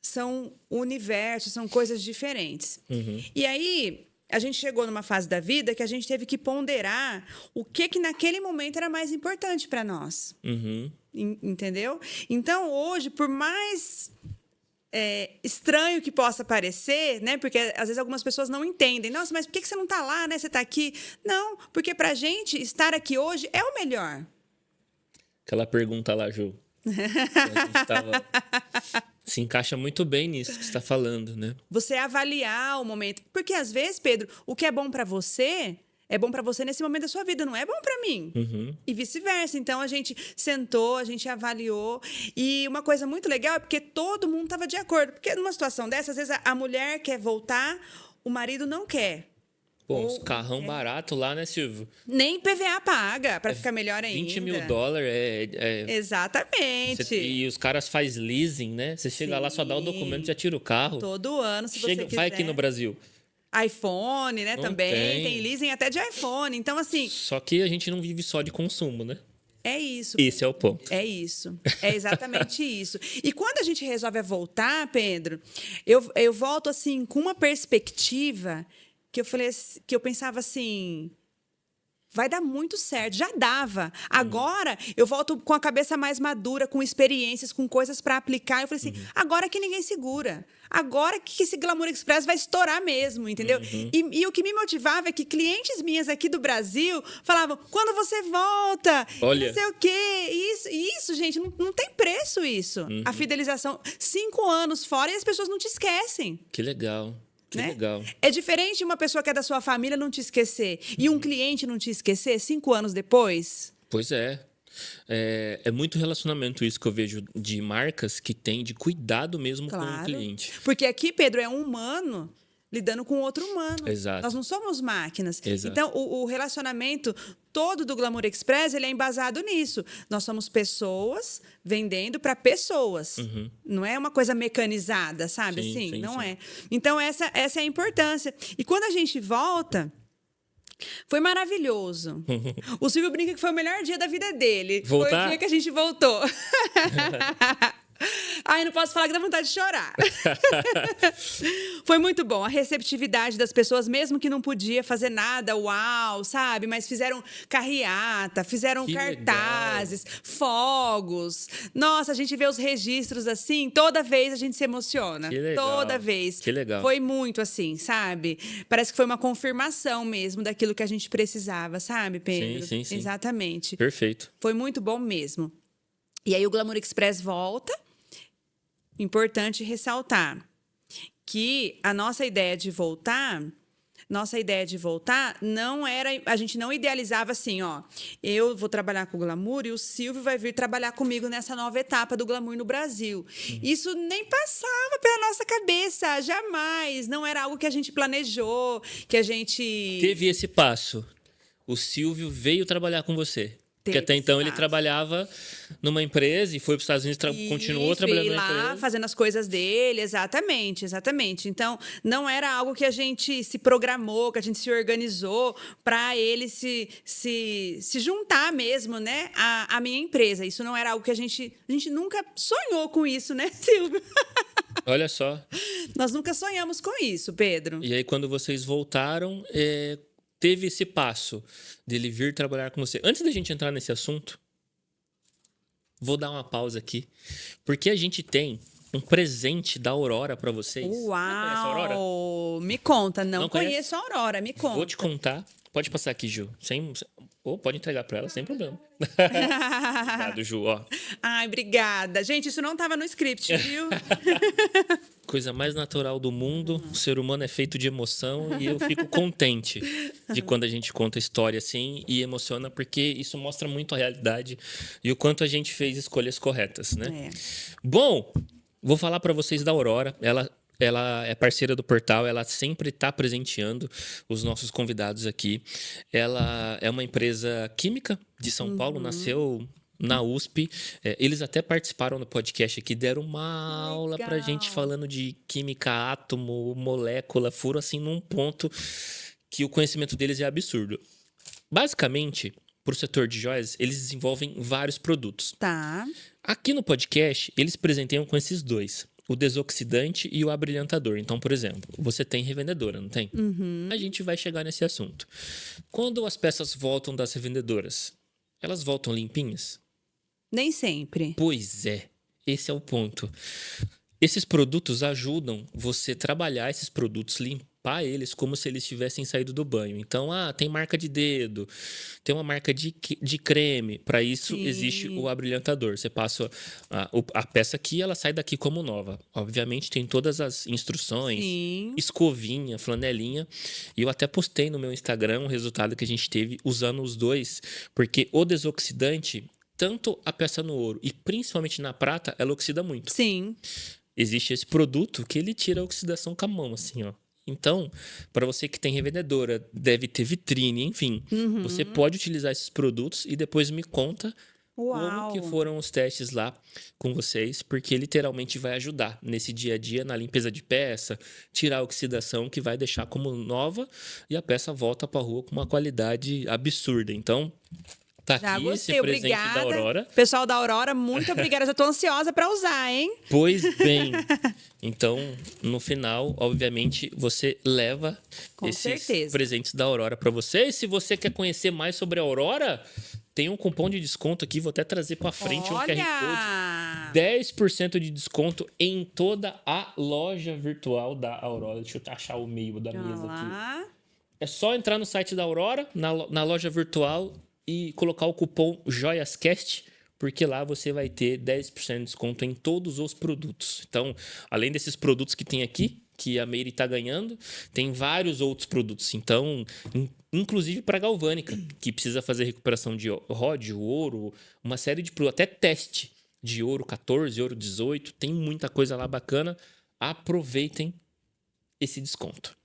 São universos, são coisas diferentes. E aí, a gente chegou numa fase da vida que a gente teve que ponderar o que naquele momento era mais importante para nós. Entendeu? Então, hoje, por mais estranho que possa parecer, né? Porque às vezes algumas pessoas não entendem. Nossa, mas por que você não está lá, né? Você está aqui? Não, porque para a gente estar aqui hoje é o melhor. Aquela pergunta lá, Ju. Se encaixa muito bem nisso que você está falando, né? Você avaliar o momento. Porque, às vezes, Pedro, o que é bom para você é bom para você nesse momento da sua vida, não é bom para mim. E vice-versa. Então, a gente sentou, a gente avaliou. E uma coisa muito legal é porque todo mundo estava de acordo. Porque numa situação dessa, às vezes a mulher quer voltar, o marido não quer. Pô, uns carrão barato lá, né, Silvio? Nem PVA paga, para ficar melhor ainda. 20 mil dólares Exatamente. E os caras fazem leasing, né? Você chega lá, só dá o documento, já tira o carro. Todo ano, se você quiser. Vai aqui no Brasil. iPhone, né, Não também. Tem leasing até de iPhone. Então, assim... Só que a gente não vive só de consumo, né? É isso. Esse é o ponto. É isso. É exatamente isso. E quando a gente resolve voltar, Pedro, eu volto, assim, com uma perspectiva que eu pensava assim... Vai dar muito certo. Já dava. Agora, eu volto com a cabeça mais madura, com experiências, com coisas para aplicar. Eu falei assim, agora que ninguém segura. Agora que esse Glamour Express vai estourar mesmo, entendeu? E o que me motivava é que clientes minhas aqui do Brasil falavam, quando você volta? Olha. Não sei o quê. Isso, gente, não tem preço isso. A fidelização. 5 anos fora e as pessoas não te esquecem. Que legal. Que né? legal. É diferente de uma pessoa que é da sua família não te esquecer e um cliente não te esquecer 5 anos depois. Pois é. É muito relacionamento isso que eu vejo de marcas que tem de cuidado mesmo com o cliente. Porque aqui, Pedro, é um humano lidando com outro humano. Exato. Nós não somos máquinas. Exato. Então, o relacionamento todo do Glamour Express, ele é embasado nisso. Nós somos pessoas vendendo para pessoas. Não é uma coisa mecanizada, sabe? Sim, assim, sim, não sim. é. Então, essa é a importância. E quando a gente volta... Foi maravilhoso. O Silvio brinca que foi o melhor dia da vida dele. Voltar? Foi o dia que a gente voltou. Ai, não posso falar que dá vontade de chorar. Foi muito bom. A receptividade das pessoas, mesmo que não podia fazer nada, uau, sabe? Mas fizeram carreata, fizeram Que cartazes, fogos. Nossa, a gente vê os registros assim, toda vez a gente se emociona. Que legal. Toda vez. Que legal. Foi muito assim, sabe? Parece que foi uma confirmação mesmo daquilo que a gente precisava, sabe, Pedro? Sim, sim, sim. Exatamente. Perfeito. Foi muito bom mesmo. E aí o Glamour Express volta. Importante ressaltar que a nossa ideia de voltar não era, a gente não idealizava assim, ó, eu vou trabalhar com o Glamour e o Silvio vai vir trabalhar comigo nessa nova etapa do Glamour no Brasil. Isso nem passava pela nossa cabeça, jamais. Não era algo que a gente planejou, que a gente... Teve esse passo. O Silvio veio trabalhar com você. Porque até então ele trabalhava numa empresa e foi para os Estados Unidos, continuou trabalhando na empresa. lá, fazendo as coisas dele, exatamente. Então, não era algo que a gente se programou, que a gente se organizou para ele se juntar mesmo, né, à minha empresa. Isso não era algo que a gente nunca sonhou com isso, né, Silvio? Olha só. Nós nunca sonhamos com isso, Pedro. E aí, quando vocês voltaram, teve esse passo dele vir trabalhar com você. Antes da gente entrar nesse assunto, vou dar uma pausa aqui, porque a gente tem um presente da Aurora para vocês. Uau! Você conhece a Aurora? Me conta, não conhece? conheço a Aurora, me conta. Vou te contar. Pode passar aqui, Ju. Pode entregar para ela, sem problema. Obrigado, Ju. Ó. Ai, obrigada. Gente, isso não estava no script, viu? Coisa mais natural do mundo. O ser humano é feito de emoção e eu fico contente de quando a gente conta história assim e emociona, porque isso mostra muito a realidade e o quanto a gente fez escolhas corretas, né? Bom, vou falar para vocês da Aurora. Ela é parceira do portal, ela sempre está presenteando os nossos convidados aqui. Ela é uma empresa química de São Paulo, nasceu na USP. Eles até participaram do podcast aqui, deram uma aula pra gente falando de química, átomo, molécula, furo assim num ponto que o conhecimento deles é absurdo. Basicamente, para o setor de joias, eles desenvolvem vários produtos. Tá. Aqui no podcast, eles presenteiam com esses dois. O desoxidante e o abrilhantador. Então, por exemplo, você tem revendedora, não tem? A gente vai chegar nesse assunto. Quando as peças voltam das revendedoras, elas voltam limpinhas? Nem sempre. Pois é, esse é o ponto. Esses produtos ajudam você a trabalhar esses produtos, limpar eles como se eles tivessem saído do banho. Então, tem marca de dedo, tem uma marca de creme. Para isso, existe o abrilhantador. Você passa a peça aqui, ela sai daqui como nova. Obviamente, tem todas as instruções, escovinha, flanelinha. E eu até postei no meu Instagram o resultado que a gente teve usando os dois, porque o desoxidante, tanto a peça no ouro e principalmente na prata, ela oxida muito. Sim. Existe esse produto que ele tira a oxidação com a mão, assim, ó. Então, para você que tem revendedora, deve ter vitrine, enfim, você pode utilizar esses produtos e depois me conta como que Uau! foram os testes lá com vocês, porque literalmente vai ajudar nesse dia a dia, na limpeza de peça, tirar a oxidação, que vai deixar como nova e a peça volta para a rua com uma qualidade absurda. Então, tá Já aqui esse gostei, presente da obrigada. Aurora. Pessoal da Aurora, muito obrigada. Já tô ansiosa para usar, hein? Pois bem. Então, no final, obviamente, você leva Com esses certeza. presentes da Aurora para você. E se você quer conhecer mais sobre a Aurora, tem um cupom de desconto aqui, vou até trazer para frente um QR Code. Olha! 10% de desconto em toda a loja virtual da Aurora. Deixa eu achar o meio da Olha mesa aqui. lá. É só entrar no site da Aurora, na loja virtual, e colocar o cupom JOIASCAST, porque lá você vai ter 10% de desconto em todos os produtos. Então, além desses produtos que tem aqui, que a Meire está ganhando, tem vários outros produtos. Então, inclusive para galvânica, que precisa fazer recuperação de ródio, ouro, uma série de produtos, até teste de ouro 14, ouro 18, tem muita coisa lá bacana. Aproveitem esse desconto.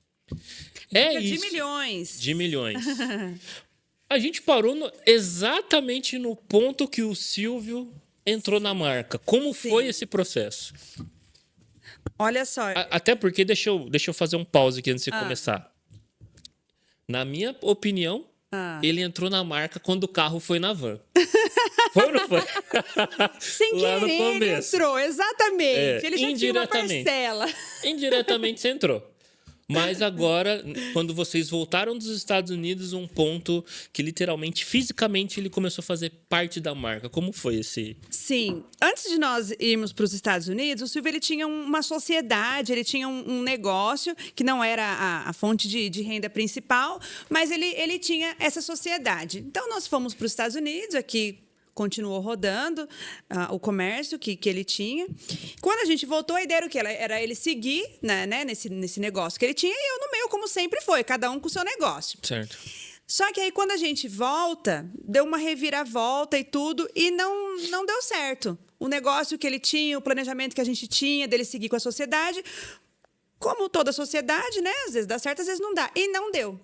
É De isso. milhões. De milhões. A gente parou exatamente no ponto que o Silvio entrou na marca. Como foi esse processo? Olha só. Até porque, deixa eu fazer um pause aqui antes de começar. Na minha opinião, ele entrou na marca quando o carro foi na van. Foi ou não foi? Sem Lá no querer, ele começo. entrou, exatamente. Ele já tinha uma Indiretamente. parcela. Indiretamente você entrou. Mas agora, quando vocês voltaram dos Estados Unidos, um ponto que literalmente, fisicamente, ele começou a fazer parte da marca. Como foi esse? Sim. Antes de nós irmos para os Estados Unidos, o Silvio ele tinha uma sociedade, ele tinha um negócio que não era a fonte de renda principal, mas ele tinha essa sociedade. Então, nós fomos para os Estados Unidos, aqui continuou rodando o comércio que ele tinha. Quando a gente voltou, a ideia era o quê? Era ele seguir né, nesse negócio que ele tinha e eu no meio, como sempre foi, cada um com o seu negócio. Certo. Só que aí, quando a gente volta, deu uma reviravolta e tudo, e não deu certo. O negócio que ele tinha, o planejamento que a gente tinha dele seguir com a sociedade, como toda sociedade, né? Às vezes dá certo, às vezes não dá. E não deu.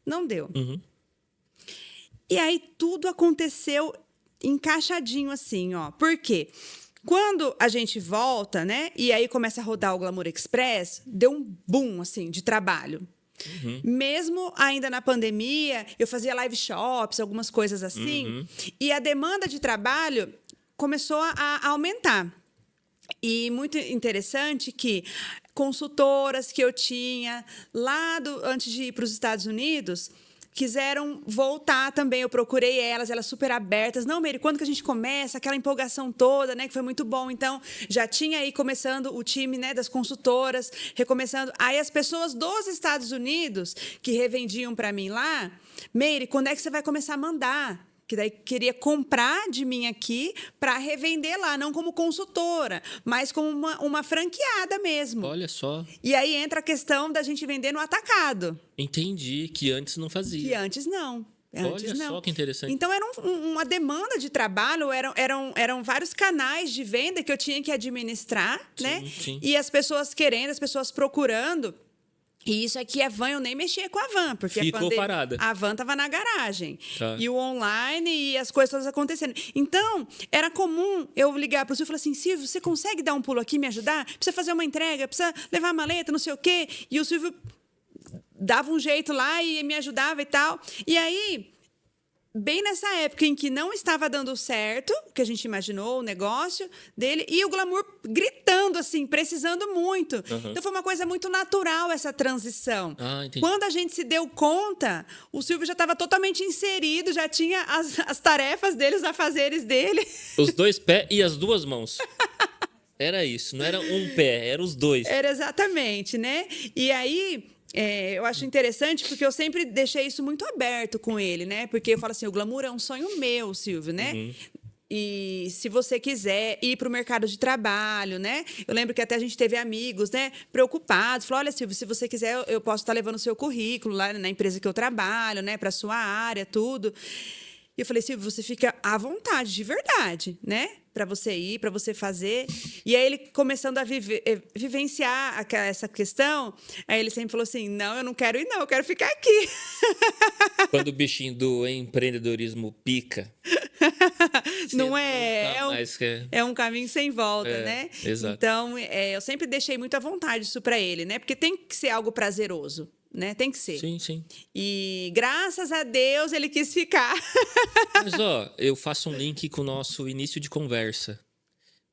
Não deu. Uhum. E aí, tudo aconteceu encaixadinho assim, ó. Por quê? Quando a gente volta, né? E aí começa a rodar o Glamour Express, deu um boom, assim, de trabalho. Mesmo ainda na pandemia, eu fazia live shops, algumas coisas assim, e a demanda de trabalho começou a aumentar. E muito interessante que consultoras que eu tinha lá antes de ir para os Estados Unidos quiseram voltar também. Eu procurei elas super abertas. Não, Meire, quando que a gente começa? Aquela empolgação toda, né? Que foi muito bom. Então, já tinha aí começando o time, né, das consultoras, recomeçando. Aí as pessoas dos Estados Unidos que revendiam para mim lá, Meire, quando é que você vai começar a mandar? Que daí queria comprar de mim aqui para revender lá, não como consultora, mas como uma franqueada mesmo. Olha só. E aí entra a questão da gente vender no atacado. Entendi, que antes não fazia. Que antes não. Olha só que interessante. Então, era uma demanda de trabalho, eram vários canais de venda que eu tinha que administrar, né? Sim. E as pessoas querendo, as pessoas procurando. E isso aqui, a van, eu nem mexia com a van, porque Ficou parada. A van estava na garagem. Tá. E o online e as coisas todas acontecendo. Então, era comum eu ligar para o Silvio e falar assim, Silvio, você consegue dar um pulo aqui e me ajudar? Precisa fazer uma entrega, precisa levar a maleta, não sei o quê. E o Silvio dava um jeito lá e me ajudava e tal. E aí, bem nessa época em que não estava dando certo, que a gente imaginou o negócio dele, e o Glamour gritando, assim, precisando muito. Então, foi uma coisa muito natural essa transição. Entendi. Quando a gente se deu conta, o Silvio já estava totalmente inserido, já tinha as tarefas dele, os afazeres dele. Os dois pés e as duas mãos. Era isso, não era um pé, era os dois. Era exatamente, né? E aí... eu acho interessante porque eu sempre deixei isso muito aberto com ele, né? Porque eu falo assim, o glamour é um sonho meu, Silvio, né? E se você quiser ir para o mercado de trabalho, né? Eu lembro que até a gente teve amigos, né? Preocupados. Falou, olha, Silvio, se você quiser, eu posso estar levando o seu currículo lá na empresa que eu trabalho, né? Para a sua área, tudo. E E eu falei, Silvio, você fica à vontade, de verdade, né? Para você ir, para você fazer. E aí ele começando a vivenciar essa questão, aí ele sempre falou assim, não, eu não quero ir não, eu quero ficar aqui. Quando o bichinho do empreendedorismo pica, Não é? nunca mais quer. É um caminho sem volta, né? Exato. Então, eu sempre deixei muito à vontade isso para ele, né? Porque tem que ser algo prazeroso, né? Tem que ser. Sim, sim. E graças a Deus ele quis ficar. Mas, ó, eu faço um link com o nosso início de conversa.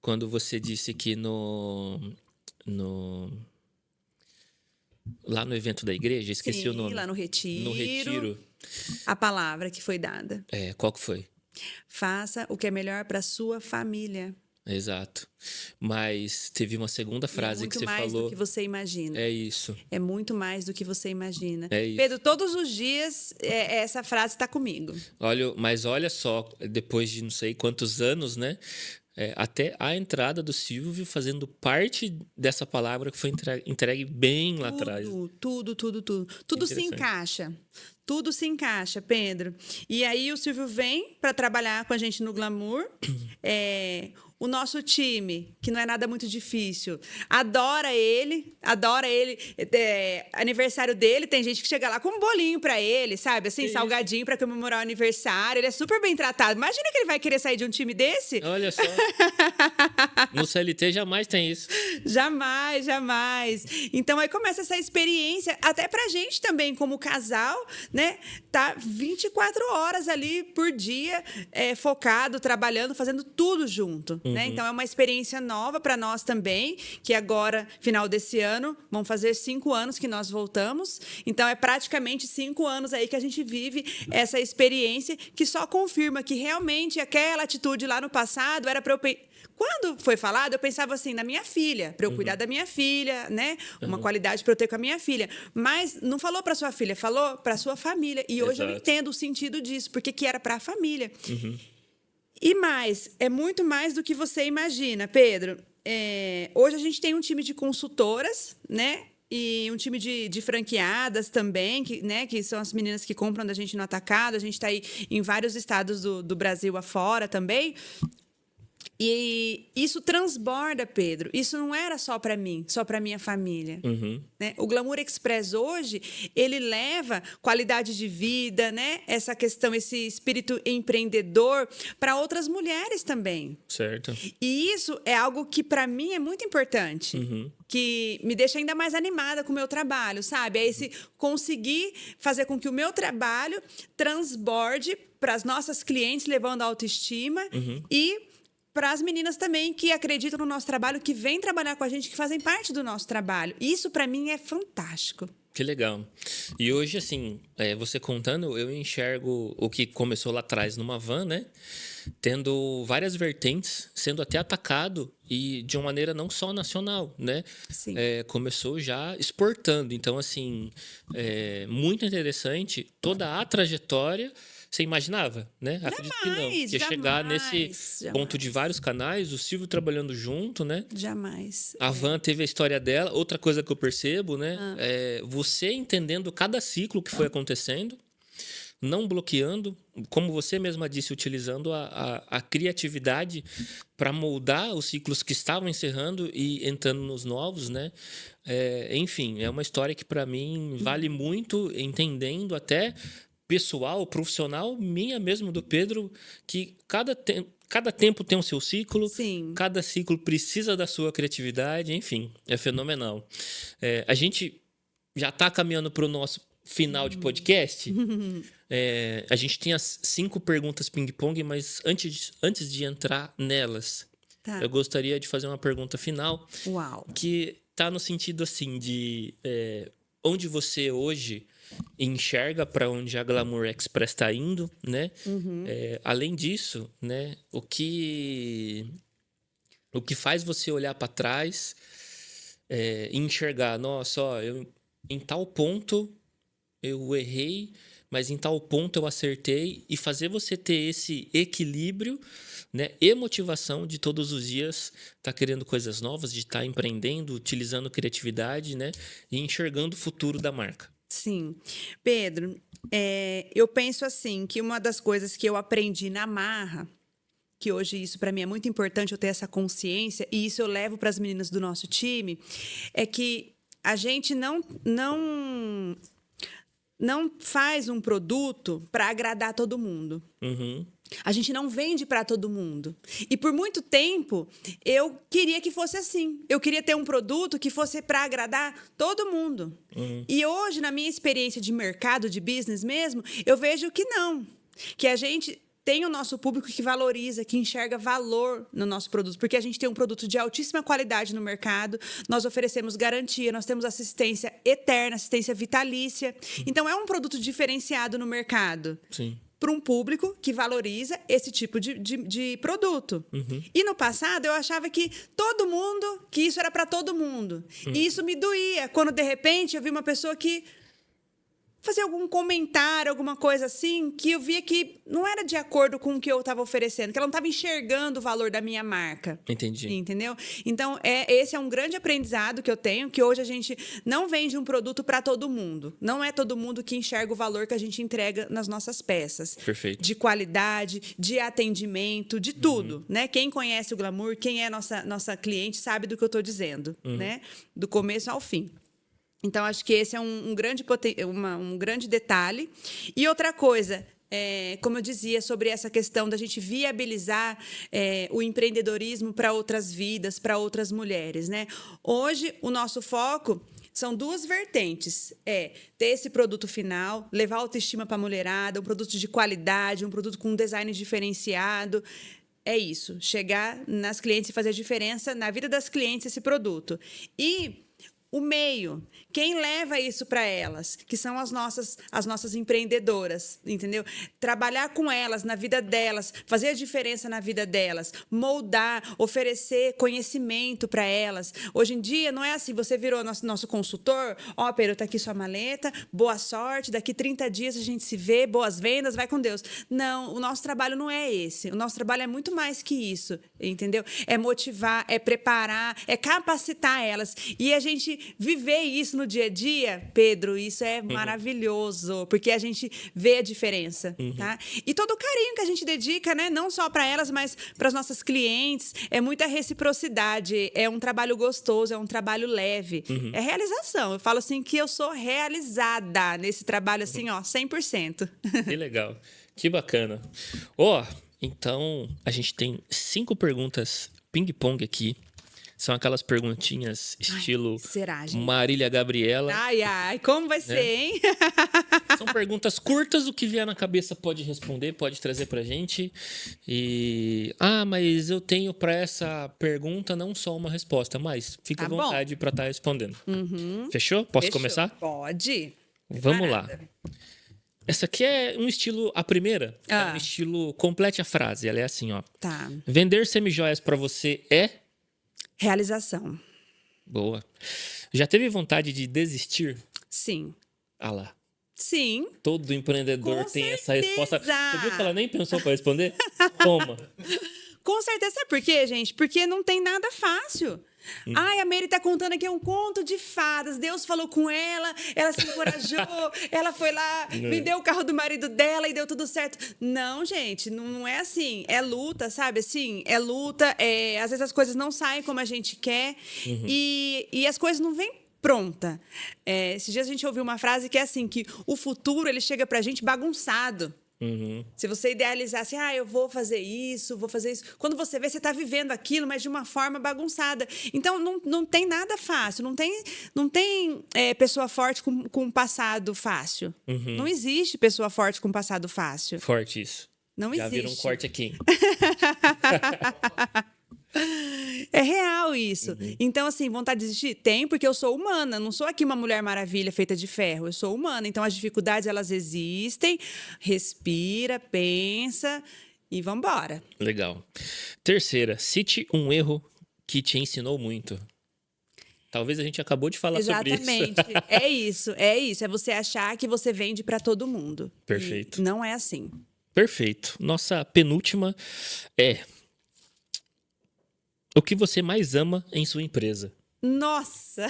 Quando você disse que lá no evento da igreja, esqueci Sim, o nome. lá no retiro. No retiro. A palavra que foi dada. Qual que foi? Faça o que é melhor para sua família. Exato. Mas teve uma segunda frase que você falou. É muito mais do que você imagina. É isso. É muito mais do que você imagina. É isso. Pedro, todos os dias essa frase está comigo. Mas olha só, depois de não sei quantos anos, né? Até a entrada do Silvio fazendo parte dessa palavra que foi entregue bem lá atrás. Tudo. Tudo se encaixa. Tudo se encaixa, Pedro. E aí o Silvio vem para trabalhar com a gente no Glamour. O nosso time, que não é nada muito difícil, adora ele. Aniversário dele, tem gente que chega lá com um bolinho para ele, sabe? Assim, salgadinho para comemorar o aniversário. Ele é super bem tratado. Imagina que ele vai querer sair de um time desse? Olha só. No CLT jamais tem isso. Jamais. Então aí começa essa experiência, até pra gente também, como casal, né? Tá 24 horas ali por dia, focado, trabalhando, fazendo tudo junto. Né? Então, é uma experiência nova para nós também, que agora, final desse ano, vão fazer 5 anos que nós voltamos. Então, é praticamente 5 anos aí que a gente vive essa experiência que só confirma que realmente aquela atitude lá no passado era para eu... Quando foi falado, eu pensava assim, na minha filha, para eu cuidar da minha filha, né? Uma qualidade para eu ter com a minha filha. Mas não falou para sua filha, falou para sua família. E hoje eu entendo o sentido disso, porque que era para a família. E mais, é muito mais do que você imagina, Pedro. Hoje a gente tem um time de consultoras, né? E um time de franqueadas também, que são as meninas que compram da gente no atacado. A gente está aí em vários estados do Brasil afora também. E isso transborda, Pedro. Isso não era só para mim, só para minha família. Né? O Glamour Express hoje, ele leva qualidade de vida, né? Essa questão, esse espírito empreendedor para outras mulheres também. Certo. E isso é algo que para mim é muito importante. Que me deixa ainda mais animada com o meu trabalho, sabe? É esse conseguir fazer com que o meu trabalho transborde para as nossas clientes, levando a autoestima e para as meninas também que acreditam no nosso trabalho, que vêm trabalhar com a gente, que fazem parte do nosso trabalho. Isso, para mim, é fantástico. Que legal. E hoje, assim, você contando, eu enxergo o que começou lá atrás numa van, né? Tendo várias vertentes, sendo até atacado e de uma maneira não só nacional, né? Sim. Começou já exportando. Então, assim, muito interessante toda a trajetória. Você imaginava, né? Acredito que não. Ia chegar nesse ponto de vários canais, o Silvio trabalhando junto, né? Jamais. A Van teve a história dela. Outra coisa que eu percebo, né? Você entendendo cada ciclo que foi acontecendo, não bloqueando, como você mesma disse, utilizando a criatividade para moldar os ciclos que estavam encerrando e entrando nos novos, né? Enfim, é uma história que para mim vale muito, entendendo até pessoal, profissional, minha mesmo, do Pedro, que cada tempo tem o seu ciclo. Sim. Cada ciclo precisa da sua criatividade, enfim, é fenomenal. A gente já está caminhando para o nosso final de podcast. A gente tem as 5 perguntas ping-pong, mas antes de entrar nelas, eu gostaria de fazer uma pergunta final. Uau. Que está no sentido assim de onde você hoje enxerga para onde a Glamour Express está indo, né? Além disso, né? O que faz você olhar para trás e enxergar, nossa, ó, em tal ponto eu errei, mas em tal ponto eu acertei, e fazer você ter esse equilíbrio, né, e motivação de todos os dias estar querendo coisas novas, de estar empreendendo, utilizando criatividade, né, e enxergando o futuro da marca. Sim. Pedro, eu penso assim, que uma das coisas que eu aprendi na marra, que hoje isso para mim é muito importante eu ter essa consciência, e isso eu levo para as meninas do nosso time, é que a gente não faz um produto para agradar todo mundo. Uhum. A gente não vende para todo mundo. E por muito tempo, eu queria que fosse assim. Eu queria ter um produto que fosse para agradar todo mundo. E hoje, na minha experiência de mercado, de business mesmo, eu vejo que não. Que a gente tem o nosso público que valoriza, que enxerga valor no nosso produto, porque a gente tem um produto de altíssima qualidade no mercado, nós oferecemos garantia, nós temos assistência eterna, assistência vitalícia. Então, é um produto diferenciado no mercado. Sim. Para um público que valoriza esse tipo de produto. E no passado, eu achava que isso era para todo mundo. E isso me doía, quando, de repente, eu vi uma pessoa que fazia algum comentário, alguma coisa assim, que eu via que não era de acordo com o que eu estava oferecendo, que ela não estava enxergando o valor da minha marca. Entendi. Entendeu? Então, esse é um grande aprendizado que eu tenho, que hoje a gente não vende um produto para todo mundo. Não é todo mundo que enxerga o valor que a gente entrega nas nossas peças. Perfeito. De qualidade, de atendimento, de tudo, né? Quem conhece o Glamour, quem é nossa cliente, sabe do que eu estou dizendo, né? Do começo ao fim. Então, acho que esse é um grande detalhe. E outra coisa, como eu dizia, sobre essa questão da gente viabilizar o empreendedorismo para outras vidas, para outras mulheres, né? Hoje, o nosso foco são duas vertentes. Ter esse produto final, levar autoestima para a mulherada, um produto de qualidade, um produto com um design diferenciado. É isso, chegar nas clientes e fazer a diferença na vida das clientes esse produto. E o meio, quem leva isso para elas, que são as nossas empreendedoras, entendeu? Trabalhar com elas, na vida delas, fazer a diferença na vida delas, moldar, oferecer conhecimento para elas. Hoje em dia, não é assim, você virou nosso consultor, Pedro, tá aqui sua maleta, boa sorte, daqui 30 dias a gente se vê, boas vendas, vai com Deus. Não, o nosso trabalho não é esse. O nosso trabalho é muito mais que isso, entendeu? É motivar, é preparar, é capacitar elas. E a gente viver isso no dia a dia, Pedro, isso é maravilhoso, porque a gente vê a diferença, tá? E todo o carinho que a gente dedica, né, não só para elas, mas para as nossas clientes, é muita reciprocidade, é um trabalho gostoso, é um trabalho leve, é realização. Eu falo assim que eu sou realizada nesse trabalho, assim, 100%. Que legal, que bacana. Então a gente tem 5 perguntas ping-pong aqui. São aquelas perguntinhas estilo será, gente? Marília Gabriela. Ai, como vai ser, hein? São perguntas curtas, o que vier na cabeça pode responder, pode trazer pra gente. Mas eu tenho pra essa pergunta não só uma resposta, mas fica à vontade pra estar respondendo. Fechou? Posso começar? Pode. Vamos lá. Essa aqui é um estilo, a primeira, é um estilo complete a frase. Ela é assim, ó. Tá. Vender semijoias pra você é... Realização. Boa. Já teve vontade de desistir? Sim. Ah lá. Sim. Todo empreendedor Com tem certeza. essa resposta. Você viu que ela nem pensou para responder? Toma. Com certeza. Sabe por quê, gente? Porque não tem nada fácil. A Mary tá contando aqui um conto de fadas. Deus falou com ela se encorajou, ela foi lá, vendeu o carro do marido dela e deu tudo certo. Não, gente, não é assim. É luta, sabe? Assim, é luta. Às vezes as coisas não saem como a gente quer e as coisas não vêm pronta. Esses dias a gente ouviu uma frase que é assim, que o futuro ele chega pra gente bagunçado. Se você idealizar assim, eu vou fazer isso. Quando você vê, você está vivendo aquilo, mas de uma forma bagunçada. Então, não tem nada fácil. Não tem pessoa forte com passado fácil. Não existe pessoa forte com passado fácil. Forte isso. Não Já existe. viram um corte aqui. É real isso. Então, assim, vontade de desistir? Tem, porque eu sou humana. Não sou aqui uma Mulher Maravilha feita de ferro. Eu sou humana. Então, as dificuldades, elas existem. Respira, pensa e vambora. Legal. Terceira, cite um erro que te ensinou muito. Talvez a gente acabou de falar sobre isso. Exatamente. É isso. É você achar que você vende para todo mundo. Perfeito. E não é assim. Perfeito. Nossa penúltima é... O que você mais ama em sua empresa? Nossa!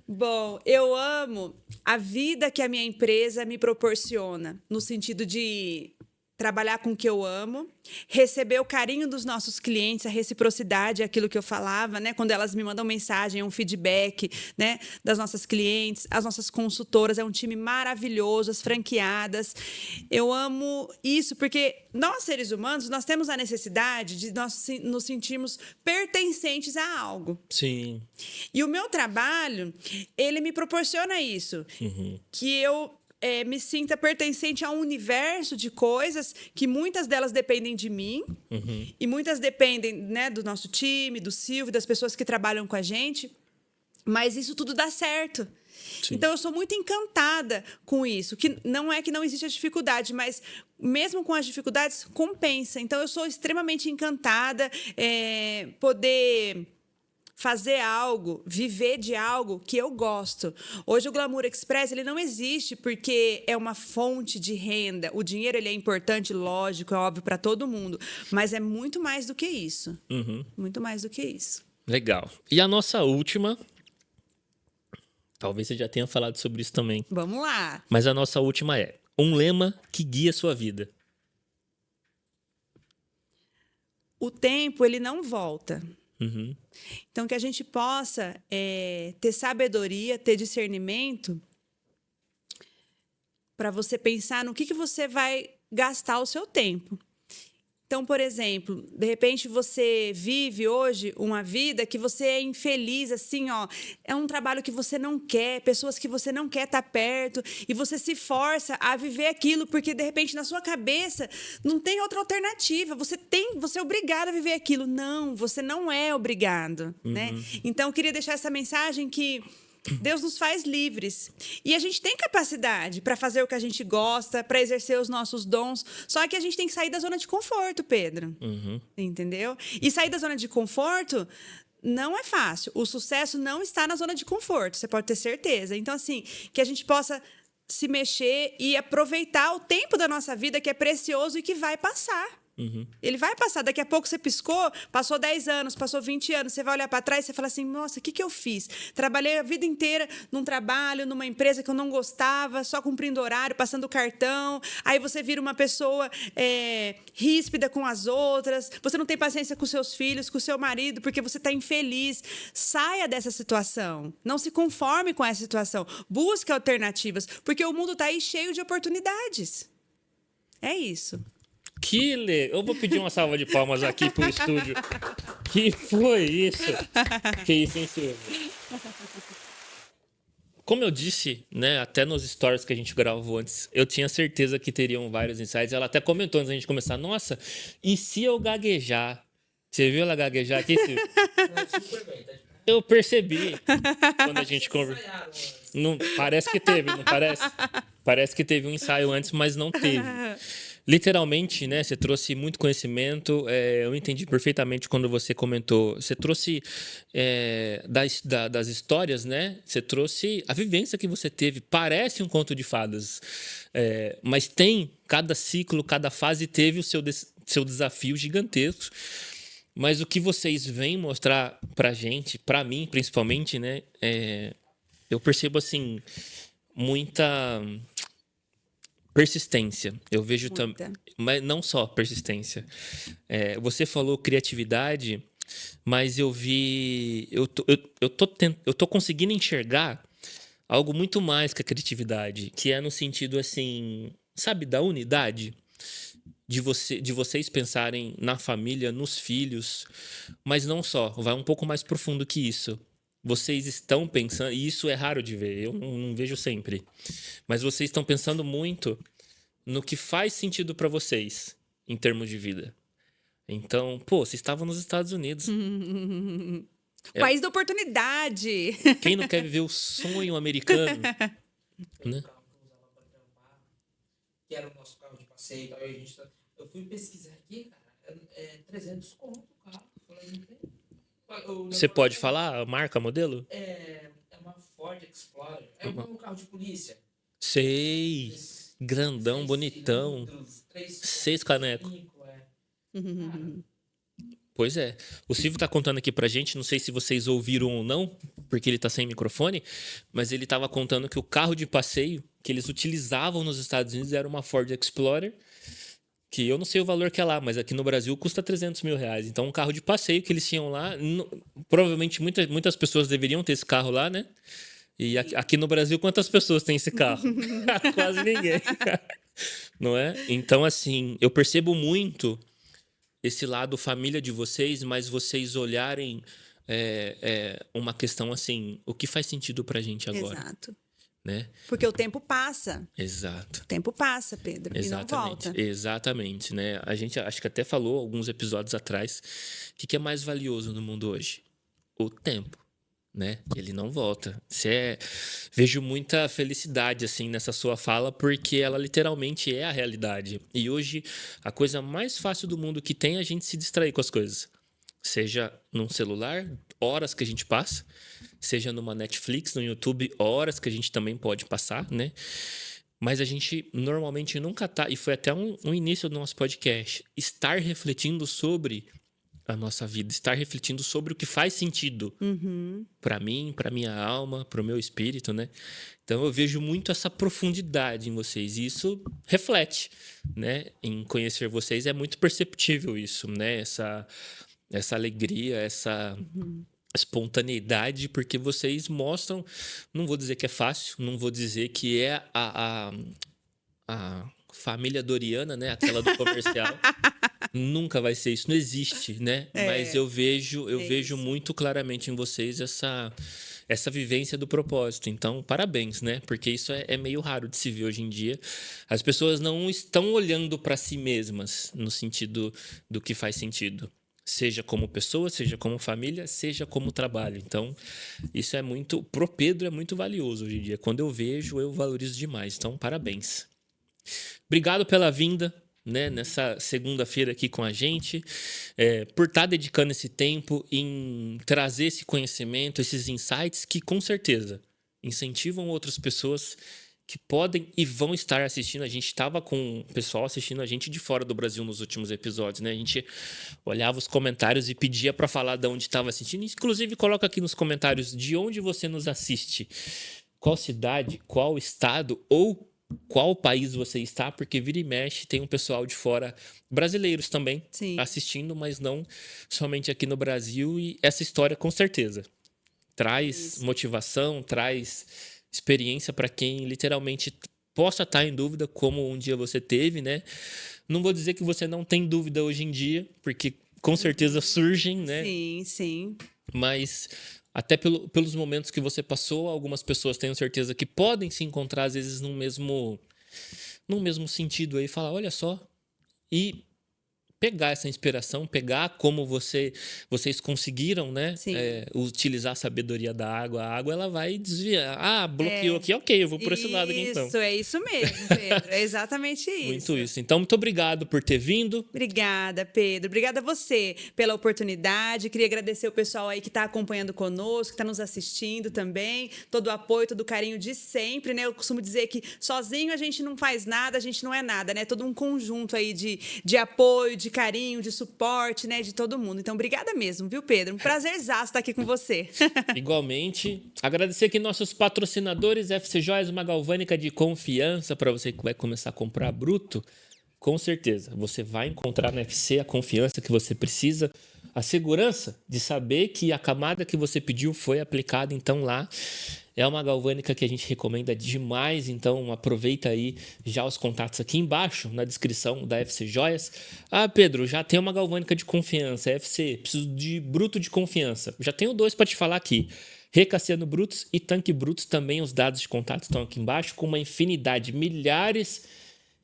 Bom, eu amo a vida que a minha empresa me proporciona, no sentido de trabalhar com o que eu amo, receber o carinho dos nossos clientes, a reciprocidade, aquilo que eu falava, né? Quando elas me mandam mensagem, um feedback, né? Das nossas clientes, as nossas consultoras, é um time maravilhoso, as franqueadas. Eu amo isso porque nós, seres humanos, nós temos a necessidade de nós nos sentirmos pertencentes a algo. Sim. E o meu trabalho, ele me proporciona isso. Que eu me sinta pertencente a um universo de coisas que muitas delas dependem de mim e muitas dependem, né, do nosso time, do Silvio, das pessoas que trabalham com a gente. Mas isso tudo dá certo. Sim. Então, eu sou muito encantada com isso. Que não é que não existe a dificuldade, mas mesmo com as dificuldades, compensa. Então, eu sou extremamente encantada poder fazer algo, viver de algo que eu gosto. Hoje o Glamour Express ele não existe porque é uma fonte de renda. O dinheiro ele é importante, lógico, é óbvio para todo mundo, mas é muito mais do que isso. Muito mais do que isso. Legal. E a nossa última, talvez você já tenha falado sobre isso também, Vamos lá. mas a nossa última é um lema que guia a sua vida. O tempo ele não volta. Então, que a gente possa ter sabedoria, ter discernimento para você pensar no que você vai gastar o seu tempo. Então, por exemplo, de repente você vive hoje uma vida que você é infeliz, assim, ó, é um trabalho que você não quer, pessoas que você não quer estar perto, e você se força a viver aquilo, porque de repente na sua cabeça não tem outra alternativa, você é obrigado a viver aquilo. Não, você não é obrigado, né? Então, eu queria deixar essa mensagem que Deus nos faz livres. E a gente tem capacidade para fazer o que a gente gosta, para exercer os nossos dons. Só que a gente tem que sair da zona de conforto, Pedro. Entendeu? E sair da zona de conforto não é fácil. O sucesso não está na zona de conforto, você pode ter certeza. Então, assim, que a gente possa se mexer e aproveitar o tempo da nossa vida que é precioso e que vai passar. Ele vai passar. Daqui a pouco você piscou, passou 10 anos, passou 20 anos, você vai olhar para trás e você fala assim, nossa, o que eu fiz? Trabalhei a vida inteira num trabalho, numa empresa que eu não gostava, só cumprindo horário, passando cartão. Aí você vira uma pessoa ríspida com as outras, você não tem paciência com seus filhos, com o seu marido, porque você está infeliz. Saia dessa situação. Não se conforme com essa situação. Busque alternativas, porque o mundo está aí cheio de oportunidades. É isso. Eu vou pedir uma salva de palmas aqui pro estúdio. Que foi isso? Que isso, hein, Silvio? Como eu disse, né, até nos stories que a gente gravou antes, eu tinha certeza que teriam vários insights. Ela até comentou antes da gente começar, nossa, e se eu gaguejar? Você viu ela gaguejar aqui, Silvio? Eu percebi quando a gente conversou. Parece que teve, não parece? Parece que teve um ensaio antes, mas não teve. Literalmente, né? Você trouxe muito conhecimento. Eu entendi perfeitamente quando você comentou. Você trouxe das histórias, né? Você trouxe a vivência que você teve. Parece um conto de fadas, mas cada ciclo, cada fase teve o seu desafio gigantesco. Mas o que vocês vêm mostrar pra gente, pra mim principalmente, né? Eu percebo assim muita persistência. Eu vejo também, mas não só persistência. Você falou criatividade, mas eu vi, eu tô conseguindo enxergar algo muito mais que a criatividade, que é no sentido assim, sabe, da unidade. De vocês pensarem na família, nos filhos, mas não só, vai um pouco mais profundo que isso. Vocês estão pensando, e isso é raro de ver, eu não vejo sempre, mas vocês estão pensando muito no que faz sentido para vocês em termos de vida. Então, vocês estavam nos Estados Unidos. País da oportunidade. Quem não quer viver o sonho americano? Né? Que era o nosso carro de passeio e tal. Eu fui pesquisar aqui, cara, 300 conto o carro. Você pode falar a marca, modelo? É uma Ford Explorer. É um carro de polícia. Sei. Grandão, bonitão. 6 canecos. Pois é. O Silvio tá contando aqui pra gente, não sei se vocês ouviram ou não, porque ele tá sem microfone, mas ele tava contando que o carro de passeio que eles utilizavam nos Estados Unidos era uma Ford Explorer, que eu não sei o valor que é lá, mas aqui no Brasil custa 300 mil reais. Então, um carro de passeio que eles tinham lá, provavelmente muitas pessoas deveriam ter esse carro lá, né? E aqui no Brasil, quantas pessoas têm esse carro? Quase ninguém. Não é? Então, assim, eu percebo muito esse lado família de vocês, mas vocês olharem uma questão assim, o que faz sentido pra gente agora, Exato. né? Porque o tempo passa. Exato. O tempo passa, Pedro, e não volta. Exatamente, né? A gente acho que até falou alguns episódios atrás, o que é mais valioso no mundo hoje? O tempo, né? Ele não volta. Vejo muita felicidade assim nessa sua fala, porque ela literalmente é a realidade. E hoje a coisa mais fácil do mundo que tem é a gente se distrair com as coisas. Seja num celular, horas que a gente passa, seja numa Netflix, no YouTube, horas que a gente também pode passar, né? Mas a gente normalmente nunca tá, e foi até um início do nosso podcast, estar refletindo sobre a nossa vida, estar refletindo sobre o que faz sentido para mim, para minha alma, para o meu espírito, né? Então eu vejo muito essa profundidade em vocês e isso reflete, né? Em conhecer vocês é muito perceptível isso, né? Essa alegria, essa espontaneidade, porque vocês mostram, não vou dizer que é fácil, não vou dizer que é a família Doriana, né? Aquela do comercial. Nunca vai ser isso, não existe, né? Mas eu vejo muito claramente em vocês essa vivência do propósito. Então, parabéns, né? Porque isso é meio raro de se ver hoje em dia. As pessoas não estão olhando para si mesmas no sentido do que faz sentido. Seja como pessoa, seja como família, seja como trabalho. Então, isso pro Pedro é muito valioso hoje em dia. Quando eu vejo, eu valorizo demais. Então, parabéns. Obrigado pela vinda, né, nessa segunda-feira aqui com a gente, por estar dedicando esse tempo em trazer esse conhecimento, esses insights que com certeza incentivam outras pessoas que podem e vão estar assistindo. A gente estava com o pessoal assistindo a gente de fora do Brasil nos últimos episódios, né? A gente olhava os comentários e pedia para falar de onde estava assistindo. Inclusive, coloca aqui nos comentários de onde você nos assiste, qual cidade, qual estado ou qual país você está, porque vira e mexe tem um pessoal de fora, brasileiros também, assistindo, mas não somente aqui no Brasil. E essa história, com certeza, traz motivação, traz experiência para quem literalmente possa estar em dúvida, como um dia você teve, né? Não vou dizer que você não tem dúvida hoje em dia, porque com certeza surgem, né? Sim, sim. Mas até pelos momentos que você passou, algumas pessoas tenho certeza que podem se encontrar, às vezes, num mesmo sentido aí, e falar, olha só, e pegar essa inspiração, pegar como vocês conseguiram, né? Utilizar a sabedoria da água. A água, ela vai desviar. Ah, bloqueou aqui, ok, eu vou por esse lado aqui então. Isso, é isso mesmo, Pedro. É exatamente isso. Muito isso. Então, muito obrigado por ter vindo. Obrigada, Pedro. Obrigada a você pela oportunidade. Queria agradecer o pessoal aí que está acompanhando conosco, que está nos assistindo também. Todo o apoio, todo o carinho de sempre, né? Eu costumo dizer que sozinho a gente não faz nada, a gente não é nada, né? Todo um conjunto aí de apoio, de carinho, de suporte, né? De todo mundo. Então, obrigada mesmo, viu, Pedro? Um prazerzaço estar aqui com você. Igualmente. Agradecer aqui nossos patrocinadores, FC Joias, uma galvânica de confiança para você que vai começar a comprar bruto. Com certeza, você vai encontrar na FC a confiança que você precisa, a segurança de saber que a camada que você pediu foi aplicada, então lá é uma galvânica que a gente recomenda demais, então aproveita aí já os contatos aqui embaixo na descrição da FC Joias. Ah, Pedro, já tem uma galvânica de confiança, FC, preciso de bruto de confiança. Já tenho 2 para te falar aqui. Recassiano Brutos e Tanque Brutos, também os dados de contato estão aqui embaixo, com uma infinidade, milhares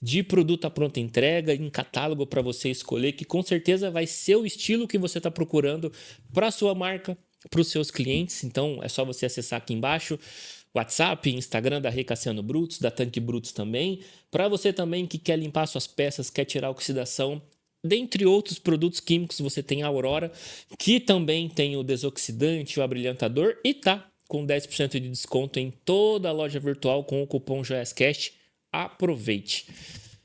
de produto à pronta entrega, em catálogo para você escolher, que com certeza vai ser o estilo que você está procurando para a sua marca, para os seus clientes. Então é só você acessar aqui embaixo, WhatsApp, Instagram da Recassiano Brutos, da Tanque Brutos também. Para você também que quer limpar suas peças, quer tirar a oxidação, dentre outros produtos químicos, você tem a Aurora, que também tem o desoxidante, o abrilhantador, e tá com 10% de desconto em toda a loja virtual com o cupom JoiasCast. Aproveite.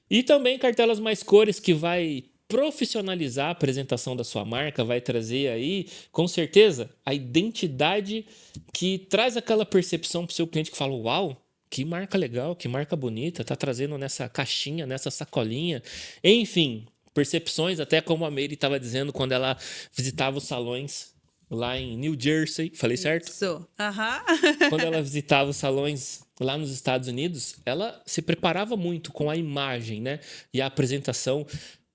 E também Cartelas Mais Cores, que vai profissionalizar a apresentação da sua marca, vai trazer aí, com certeza, a identidade que traz aquela percepção para o seu cliente que fala, uau, que marca legal, que marca bonita, tá trazendo nessa caixinha, nessa sacolinha. Enfim, percepções, até como a Meire estava dizendo quando ela visitava os salões lá em New Jersey, falei certo? Isso. Aham. Quando ela visitava os salões lá nos Estados Unidos, ela se preparava muito com a imagem, né? E a apresentação.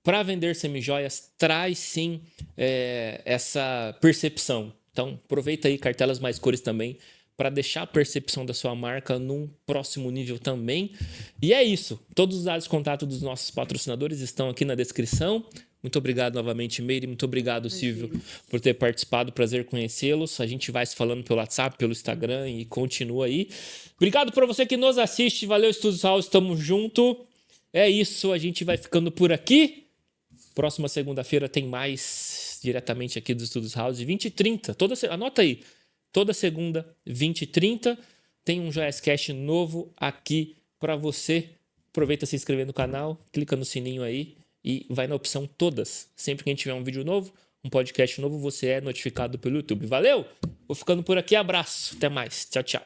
Para vender semijoias, traz sim essa percepção. Então, aproveita aí cartelas mais cores também para deixar a percepção da sua marca num próximo nível também. E é isso. Todos os dados de contato dos nossos patrocinadores estão aqui na descrição. Muito obrigado novamente, Meire. Muito obrigado, Silvio, por ter participado. Prazer conhecê-los. A gente vai se falando pelo WhatsApp, pelo Instagram e continua aí. Obrigado por você que nos assiste. Valeu, Estúdios House. Tamo junto. É isso. A gente vai ficando por aqui. Próxima segunda-feira tem mais diretamente aqui dos Estúdios House, 20h30. Anota aí. Toda segunda, 20h30, tem um JoiasCast novo aqui para você. Aproveita se inscrever no canal, clica no sininho aí e vai na opção todas. Sempre que a gente tiver um vídeo novo, um podcast novo, você é notificado pelo YouTube. Valeu? Vou ficando por aqui. Abraço. Até mais. Tchau, tchau.